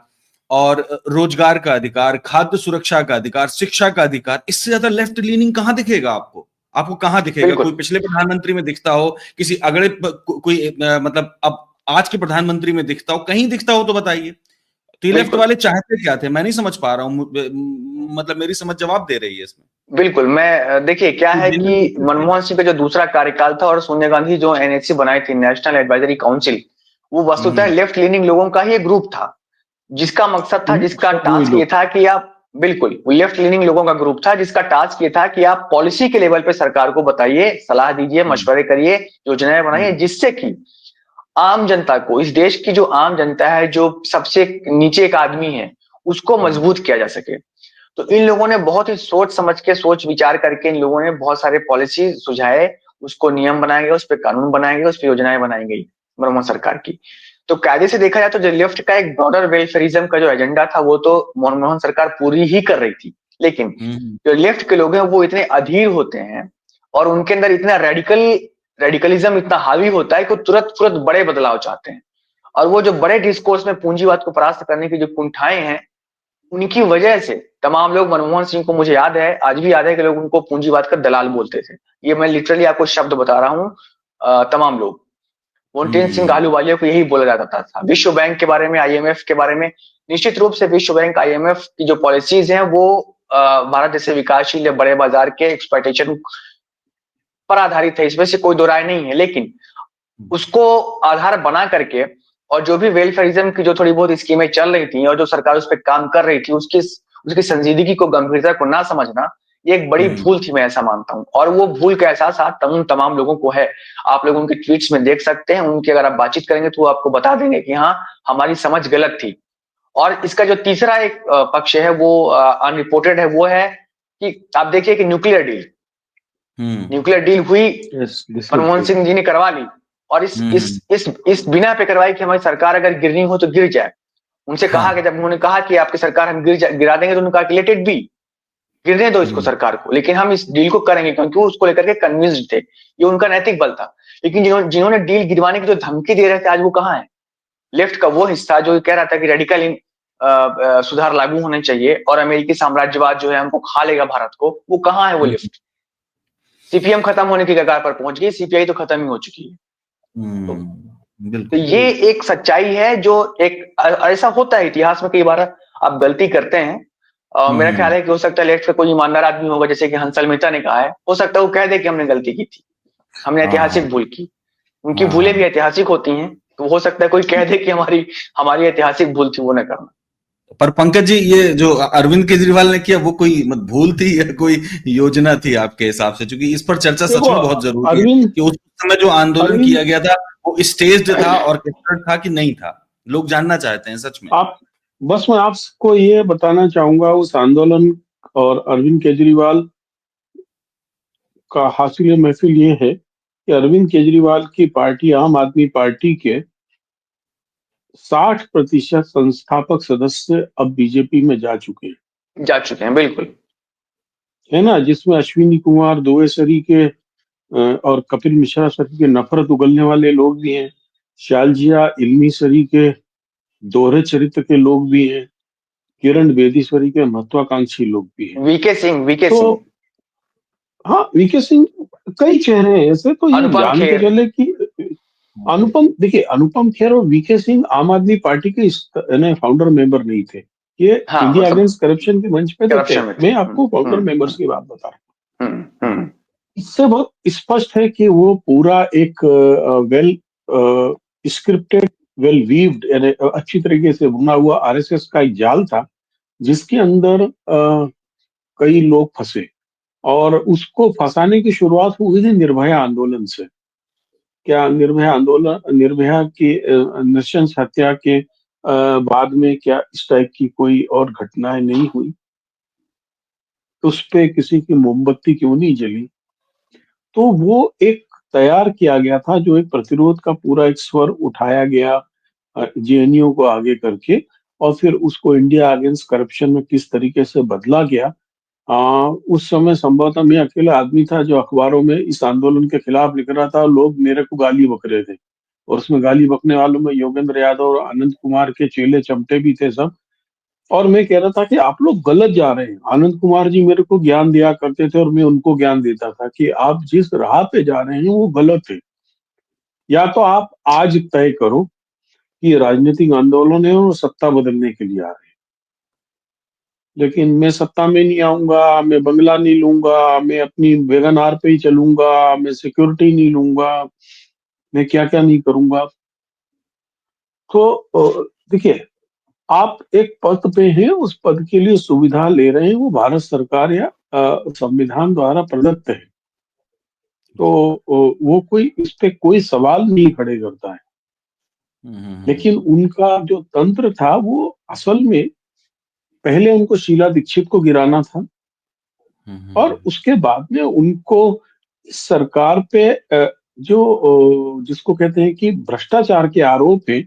और रोजगार का अधिकार, खाद्य सुरक्षा का अधिकार, शिक्षा का अधिकार, इससे ज्यादा लेफ्ट लीनिंग कहां दिखेगा आपको? आपको कहां दिखेगा? कोई पिछले प्रधानमंत्री में दिखता हो, किसी अगले कोई मतलब अब आज के प्रधानमंत्री में दिखता हो, कहीं दिखता हो तो बताइए। तो ये लेफ्ट वाले चाहते क्या थे? मैं नहीं समझ पा रहा हूँ, मतलब मेरी समझ जवाब दे रही है इसमें। बिल्कुल, मैं देखिए क्या है कि मनमोहन सिंह का जो दूसरा कार्यकाल था और सोनिया गांधी जो एनएससी बनाई थी, नेशनल एडवाइजरी काउंसिल, वो वस्तुतः लेफ्ट लीनिंग लोगों का ही ग्रुप था, जिसका मकसद था, जिसका टास्क ये था कि आप, बिल्कुल लेफ्ट लीनिंग लोगों का ग्रुप था जिसका टास्क ये था कि आप पॉलिसी के लेवल पे सरकार को बताइए, सलाह दीजिए, मशवरे करिए, योजनाएं बनाइए, जिससे कि आम जनता को, इस देश की जो आम जनता है, जो सबसे नीचे एक आदमी है, उसको मजबूत किया जा सके। तो इन लोगों ने बहुत ही सोच समझ के, सोच विचार करके इन लोगों ने बहुत सारे पॉलिसी सुझाए, उसको नियम बनाए गए, उस पर कानून बनाए गए, उस पर योजनाएं बनाई गई मनमोहन सरकार की। तो कायदे से देखा जाए तो जो लेफ्ट का एक ब्रॉडर वेलफेयरिज्म का जो एजेंडा था वो तो मनमोहन सरकार पूरी ही कर रही थी, लेकिन जो लेफ्ट के लोग हैं वो इतने अधीर होते हैं और उनके अंदर इतना रेडिकलिज्म इतना हावी होता है कि तुरंत तुरंत बड़े बदलाव चाहते हैं। और वो जो बड़े डिस्कोर्स में पूंजीवाद को परास्त करने की जो कुंठाएं हैं, उनकी वजह से तमाम लोग, मनमोहन सिंह को मुझे याद है, आज भी याद है कि लोग उनको पूंजीवाद का दलाल बोलते थे। ये मैं लिटरली आपको शब्द बता रहा हूँ। तमाम लोग, मोन्टेन सिंह ahluwalia को यही बोला जाता था। विश्व बैंक के बारे में, आईएमएफ के बारे में, निश्चित रूप से विश्व बैंक, आईएमएफ की जो पॉलिसीज हैं वो भारत जैसे विकासशील या बड़े बाजार के एक्सप्लॉइटेशन पर आधारित है, इसमें से कोई दो राय नहीं है। लेकिन उसको आधार बना करके और जो भी वेलफेयरिज्म की जो थोड़ी बहुत स्कीमें चल रही थी और जो सरकार उस पर काम कर रही थी, उसकी उसकी संजीदगी को, गंभीरता को ना समझना, ये एक बड़ी भूल थी, मैं ऐसा मानता हूं। और वो भूल का एहसास आज तमाम लोगों को है। आप लोग उनके ट्वीट्स में देख सकते हैं, उनकी अगर आप बातचीत करेंगे तो वो आपको बता देंगे कि हाँ, हमारी समझ गलत थी। और इसका जो तीसरा एक पक्ष है वो अनरिपोर्टेड है, वो है कि आप देखिए कि न्यूक्लियर डील हुई, मनमोहन सिंह जी ने करवा ली, और इस बिना पे करवाई कि हमारी सरकार अगर गिरनी हो तो गिर जाए। उनसे कहा कि जब उन्होंने कहा कि आपकी सरकार हम गिरा देंगे, तो उन्होंने कहा कि लेट इट बी, गिरने दो इसको सरकार को, लेकिन हम इस डील को करेंगे, क्योंकि वो उसको लेकर के कन्विंस्ड थे। ये उनका नैतिक बल था। लेकिन जिन्होंने डील गिरवाने की जो धमकी दे रहे थे, आज वो कहाँ है? लेफ्ट का वो हिस्सा जो कह रहा था कि रेडिकल सुधार लागू होने चाहिए और अमेरिकी साम्राज्यवाद जो है हमको खा लेगा भारत को, वो कहाँ है वो लेफ्ट? सीपीएम खत्म होने की कगार पर पहुंच गई, सीपीआई तो खत्म ही हो चुकी है। तो ये एक सच्चाई है जो एक ऐसा होता है इतिहास में, कई बार आप गलती करते हैं। मेरा ख्याल है कि हो सकता है लेफ्ट का कोई ईमानदार आदमी होगा, जैसे कि हंसल मेहता ने कहा है, हो सकता है वो कह दे कि हमने गलती की थी, हमने ऐतिहासिक भूल की। उनकी भूलें भी ऐतिहासिक होती हैं, तो हो सकता है कोई कह दे कि हमारी हमारी ऐतिहासिक भूल थी, वो न करना। पर पंकज जी, ये जो अरविंद केजरीवाल ने किया वो कोई भूल थी या कोई योजना थी आपके हिसाब से? क्योंकि इस पर चर्चा सच में बहुत जरूरी है कि उस समय जो आंदोलन किया गया था वो स्टेज्ड था, ऑर्केस्ट्रेटेड था कि नहीं था? लोग जानना चाहते हैं सच में। बस मैं आपको ये बताना चाहूंगा, उस आंदोलन और अरविंद केजरीवाल का हासिल महफिल ये है कि अरविंद केजरीवाल की पार्टी, आम आदमी पार्टी के 60% संस्थापक सदस्य अब बीजेपी में जा चुके हैं, बिल्कुल, है ना, जिसमें अश्विनी कुमार, दुवेसरी के और कपिल मिश्रा सर के नफरत उगलने वाले लोग भी हैं, शालजिया इल्मी सरी के दोहरे चरित्र के लोग भी हैं, किरण बेदीश्वरी के महत्वाकांक्षी लोग भी हैं। वीके सिंह, हाँ, वीके सिंह, कई चेहरे हैं ऐसे। तो ये जान के चले कि अनुपम खेर और वीके सिंह आम आदमी पार्टी के फाउंडर मेंबर नहीं थे। ये इंडिया अगेंस्ट करप्शन के मंच पे थे। मैं आपको फाउंडर मेंबर्स की बात बता रहा हूँ। इससे बहुत स्पष्ट है कि वो पूरा एक वेल स्क्रिप्टेड, वेल वीव्ड, यानी अच्छी तरीके से बुना हुआ आरएसएस का एक जाल था, जिसके अंदर कई लोग फंसे। और उसको फंसाने की शुरुआत हुई थी निर्भया आंदोलन से। क्या निर्भया की नृशंस हत्या के बाद में क्या इस टाइप की कोई और घटनाएं नहीं हुई? उस पे किसी की मोमबत्ती क्यों नहीं जली? तो वो एक तैयार किया गया था, जो एक प्रतिरोध का पूरा एक स्वर उठाया गया जेएनयू को आगे करके, और फिर उसको इंडिया अगेंस्ट करप्शन में किस तरीके से बदला गया। उस समय संभवतः मैं अकेला आदमी था जो अखबारों में इस आंदोलन के खिलाफ लिख रहा था। लोग मेरे को गाली बक रहे थे, और उसमें गाली बकने वालों में योगेंद्र यादव और आनंद कुमार के चेले चमटे भी थे सब। और मैं कह रहा था कि आप लोग गलत जा रहे हैं। आनंद कुमार जी मेरे को ज्ञान दिया करते थे और मैं उनको ज्ञान देता था कि आप जिस राह पे जा रहे हैं वो गलत है। या तो आप आज तय करो कि राजनीतिक आंदोलन है और सत्ता बदलने के लिए आ रहे हैं, लेकिन मैं सत्ता में नहीं आऊंगा, मैं बंगला नहीं लूंगा, मैं अपनी वैगन आर पे ही चलूंगा, मैं सिक्योरिटी नहीं लूंगा, मैं क्या क्या नहीं करूंगा। तो देखिए, आप एक पद पे हैं, उस पद के लिए सुविधा ले रहे हैं, वो भारत सरकार या संविधान द्वारा प्रदत्त है। तो वो कोई इस पे कोई सवाल नहीं खड़े करता है। लेकिन उनका जो तंत्र था वो असल में, पहले उनको शीला दीक्षित को गिराना था, और उसके बाद में उनको सरकार पे जो जिसको कहते हैं कि भ्रष्टाचार के आरोप है,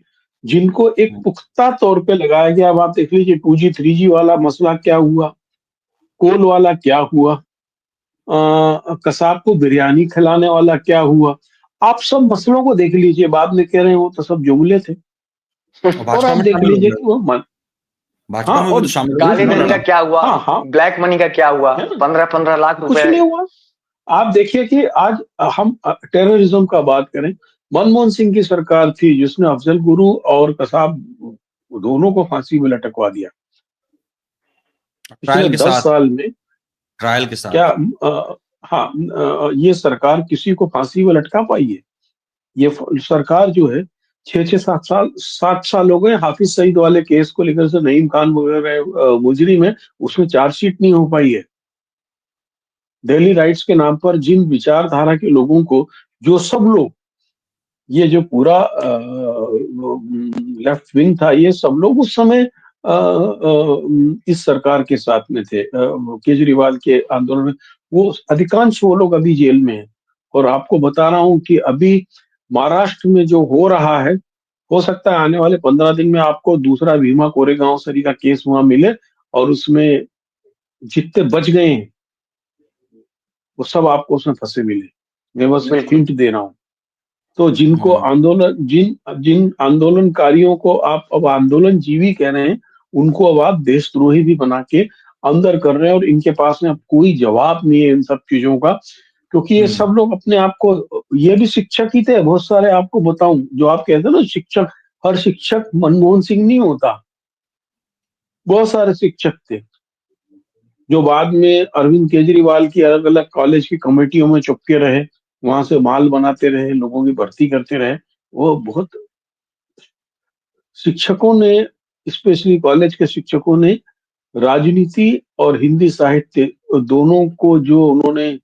जिनको एक पुख्ता तौर पे लगाया गया। अब आप देख लीजिए 2G 3G वाला मसला क्या हुआ, कोल वाला क्या हुआ, कसाब को बिरयानी खिलाने वाला क्या हुआ। आप सब मसलों को देख लीजिए, बाद में कह रहे हैं वो तो सब जुमले थे। और और भाजपा आप में देख शामिल हो लीजिए गया, कि वो भाजपा हाँ, में भी और तो शामिल हो गया, काले चुनाव धन का लड़ा। क्या हुआ, हाँ हाँ, ब्लैक मनी का क्या हुआ, है ना, 15-15 लाख कुछ रुपए। नहीं हुआ। आप देखिए कि आज हम टेररिज्म का बात करें, मनमोहन सिंह की सरकार थी जिसने अफजल गुरु और कसाब दोनों को फांसी में लटकवा दिया पिछले ट्रायल के 10 साथ, साल में। ट्रायल के क्या साथ। हाँ, ये सरकार किसी को फांसी में लटका पाई है? ये सरकार जो है 6-6 7 साल हो गए हाफिज सईद वाले केस को लेकर, से नईम खान वगैरह मुजरिम है, उसमें चार्जशीट नहीं हो पाई है। दिल्ली राइट्स के नाम पर जिन विचारधारा के लोगों को, जो सब लोग, ये जो पूरा लेफ्ट विंग था, ये सब लोग उस समय इस सरकार के साथ में थे, केजरीवाल के आंदोलन में। वो अधिकांश वो लोग अभी जेल में हैं। और आपको बता रहा हूं कि अभी महाराष्ट्र में जो हो रहा है, हो सकता है आने वाले 15 दिन में आपको दूसरा भीमा कोरेगांव सरी का केस वहां मिले, और उसमें जितने बच गए हैं वो सब आपको उसमें फंसे मिले। मैं बस बिल्कुल। हिंट दे रहा हूँ। तो जिनको हम्म। आंदोलन, जिन जिन आंदोलनकारियों को आप अब आंदोलन जीवी कह रहे हैं, उनको अब आप देशद्रोही भी बना के अंदर कर रहे हैं, और इनके पास में अब कोई जवाब नहीं है इन सब चीजों का। क्योंकि ये सब लोग अपने आप को, ये भी शिक्षक ही थे बहुत सारे। आपको बताऊं, जो आप कहते हैं ना शिक्षक, हर शिक्षक मनमोहन सिंह नहीं होता। बहुत सारे शिक्षक थे जो बाद में अरविंद केजरीवाल की अलग अलग कॉलेज की कमेटियों में चुपके रहे, वहां से माल बनाते रहे, लोगों की भर्ती करते रहे। वो बहुत शिक्षकों ने, स्पेशली कॉलेज के शिक्षकों ने, राजनीति और हिंदी साहित्य दोनों को जो उन्होंने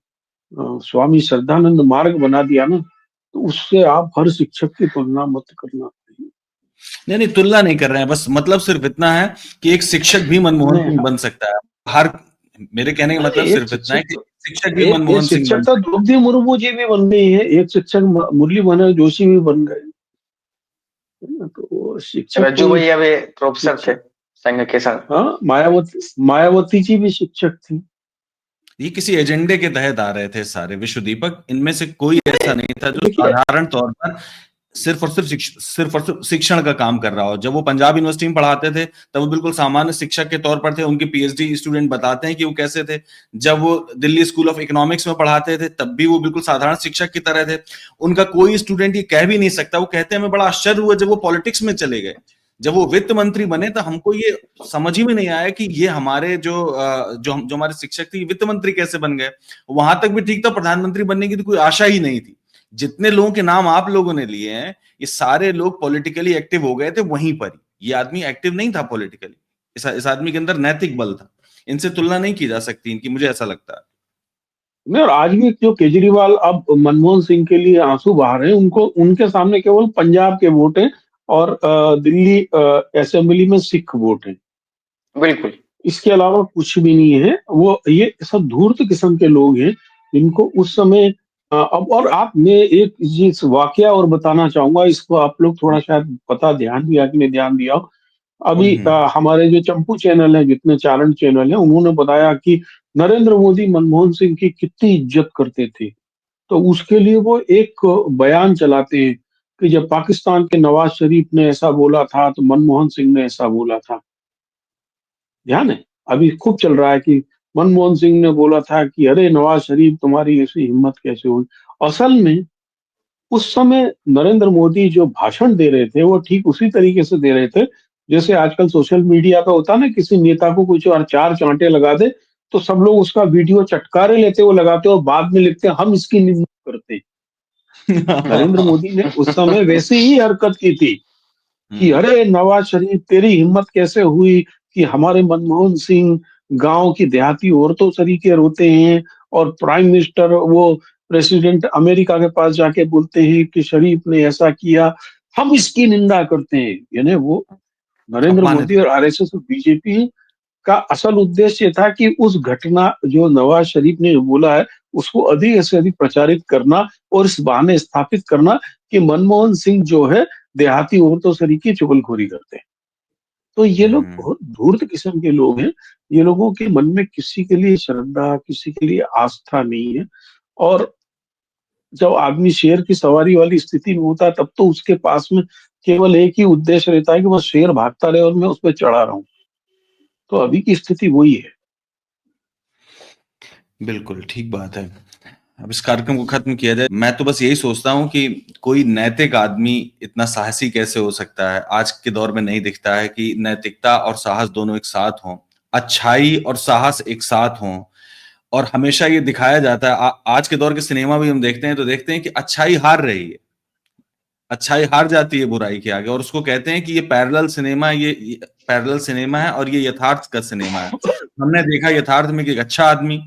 स्वामी श्रद्धानंद मार्ग बना दिया ना, तो उससे आप हर शिक्षक की तुलना मत करना। नहीं नहीं, तुलना नहीं कर रहे हैं, बस मतलब सिर्फ इतना है कि एक शिक्षक भी मनमोहन नहीं, सिंह बन सकता है। हर मेरे कहने का अरे मतलब एक सिर्फ इतना है कि शिक्षक, शिक्षक भी एक मनमोहन सिंह शिक्षक बन तो सकता द्रौपदी मुर्मू जी भी बन गई है, एक शिक्षक मुरली मनोहर जोशी भी बन गए। तो वो शिक्षक रज्जू कोई भैया भी प्रोफेसर थे शिक्षक, संघ के साथ। हाँ, मायावती जी भी शिक्षक थी। है। ये किसी एजेंडे के तहत आ रहे थे सारे विश्व दीपक, इनमें से कोई ऐसा नहीं था जो देखिए, साधारण तौर पर सिर्फ और सिर्फ शिक्षण का काम कर रहा हो। जब वो पंजाब यूनिवर्सिटी में पढ़ाते थे तब वो बिल्कुल सामान्य शिक्षक के तौर पर थे, उनके पीएचडी स्टूडेंट बताते हैं कि वो कैसे थे। जब वो दिल्ली स्कूल ऑफ इकोनॉमिक्स में पढ़ाते थे तब भी वो बिल्कुल साधारण शिक्षक की तरह थे। उनका कोई स्टूडेंट ये कह भी नहीं सकता। वो कहते हैं हमें बड़ा आश्चर्य हुआ जब वो पॉलिटिक्स में चले गए, जब वो वित्त मंत्री बने तो हमको ये समझ ही में नहीं आया कि ये हमारे जो हमारे शिक्षक थे वित्त मंत्री कैसे बन गए। वहां तक भी ठीक था, प्रधानमंत्री बनने की तो कोई आशा ही नहीं थी। जितने लोगों के नाम आप लोगों ने लिए हैं, ये सारे लोग पॉलिटिकली एक्टिव हो गए थे वहीं पर ही। ये आदमी एक्टिव नहीं था पॉलिटिकली, इस आदमी के अंदर नैतिक बल था। इनसे तुलना नहीं की जा सकती इनकी, मुझे ऐसा लगता है। नहीं, और आज भी जो केजरीवाल अब मनमोहन सिंह के लिए आंसू बहा रहे हैं, उनको, उनके सामने केवल पंजाब के वोट हैं, और दिल्ली असेंबली में सिख वोट हैं। बिल्कुल। इसके अलावा कुछ भी नहीं है। वो ये सब धूर्त किस्म के लोग हैं जिनको उस समय अब, और आप, मैं एक चीज वाकया और बताना चाहूंगा, इसको आप लोग थोड़ा शायद पता ध्यान दिया कि नहीं ध्यान दिया हो। अभी हम्म। हमारे जो चंपू चैनल है, जितने चारण चैनल है, उन्होंने बताया कि नरेंद्र मोदी मनमोहन सिंह की कितनी इज्जत करते थे। तो उसके लिए वो एक बयान चलाते हैं कि जब पाकिस्तान के नवाज शरीफ ने ऐसा बोला था तो मनमोहन सिंह ने ऐसा बोला था। ध्यान है? अभी खूब चल रहा है कि मनमोहन सिंह ने बोला था कि अरे नवाज शरीफ, तुम्हारी ऐसी हिम्मत कैसे हुई। असल में उस समय नरेंद्र मोदी जो भाषण दे रहे थे वो ठीक उसी तरीके से दे रहे थे जैसे आजकल सोशल मीडिया पे होता है ना, किसी नेता को कुछ और चार चांटे लगा दे तो सब लोग उसका वीडियो चटकारे लेते हुए लगाते और बाद में लिखते हैं हम इसकी निंदा करते हैं। नरेंद्र मोदी ने उस समय वैसे ही हरकत की थी कि हम्म। अरे नवाज शरीफ, तेरी हिम्मत कैसे हुई कि हमारे मनमोहन सिंह गांव की देहाती औरतों तरीके रोते हैं, और प्राइम मिनिस्टर, वो प्रेसिडेंट अमेरिका के पास जाके बोलते हैं कि शरीफ ने ऐसा किया, हम इसकी निंदा करते हैं। यानी वो नरेंद्र अपमानित। मोदी और आरएसएस और बीजेपी का असल उद्देश्य था कि उस घटना जो नवाज शरीफ ने बोला है उसको अधिक से अधिक प्रचारित करना, और इस बहाने स्थापित करना कि मनमोहन सिंह जो है देहाती औरतों से की चुगलखोरी करते हैं। तो ये लोग बहुत धूर्त किस्म के लोग हैं। ये लोगों के मन में किसी के लिए श्रद्धा, किसी के लिए आस्था नहीं है। और जब आदमी शेर की सवारी वाली स्थिति में होता है, तब तो उसके पास में केवल एक ही उद्देश्य रहता है कि बस शेर भागता रहे और मैं उस पर चढ़ा रहूं। तो अभी की स्थिति वही है। बिल्कुल ठीक बात है। अब इस कार्यक्रम को खत्म किया जाए, मैं तो बस यही सोचता हूँ कि कोई नैतिक आदमी इतना साहसी कैसे हो सकता है। आज के दौर में नहीं दिखता है कि नैतिकता और साहस दोनों एक साथ हों, अच्छाई और साहस एक साथ हों। और हमेशा ये दिखाया जाता है, आज के दौर के सिनेमा भी हम देखते हैं तो देखते हैं कि अच्छाई हार रही है, अच्छाई हार जाती है बुराई के आगे, और उसको कहते हैं कि ये पैरेलल सिनेमा, ये पैरेलल सिनेमा है और ये यथार्थ का सिनेमा है। हमने देखा यथार्थ में कि एक अच्छा आदमी,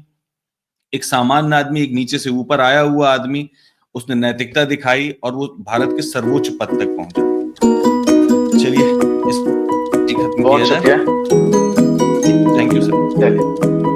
एक सामान्य आदमी, एक नीचे से ऊपर आया हुआ आदमी, उसने नैतिकता दिखाई और वो भारत के सर्वोच्च पद तक पहुंचा। चलिए इस खत्म किया बहुत जाए। शुक्रिया। Thank you sir. चलिए।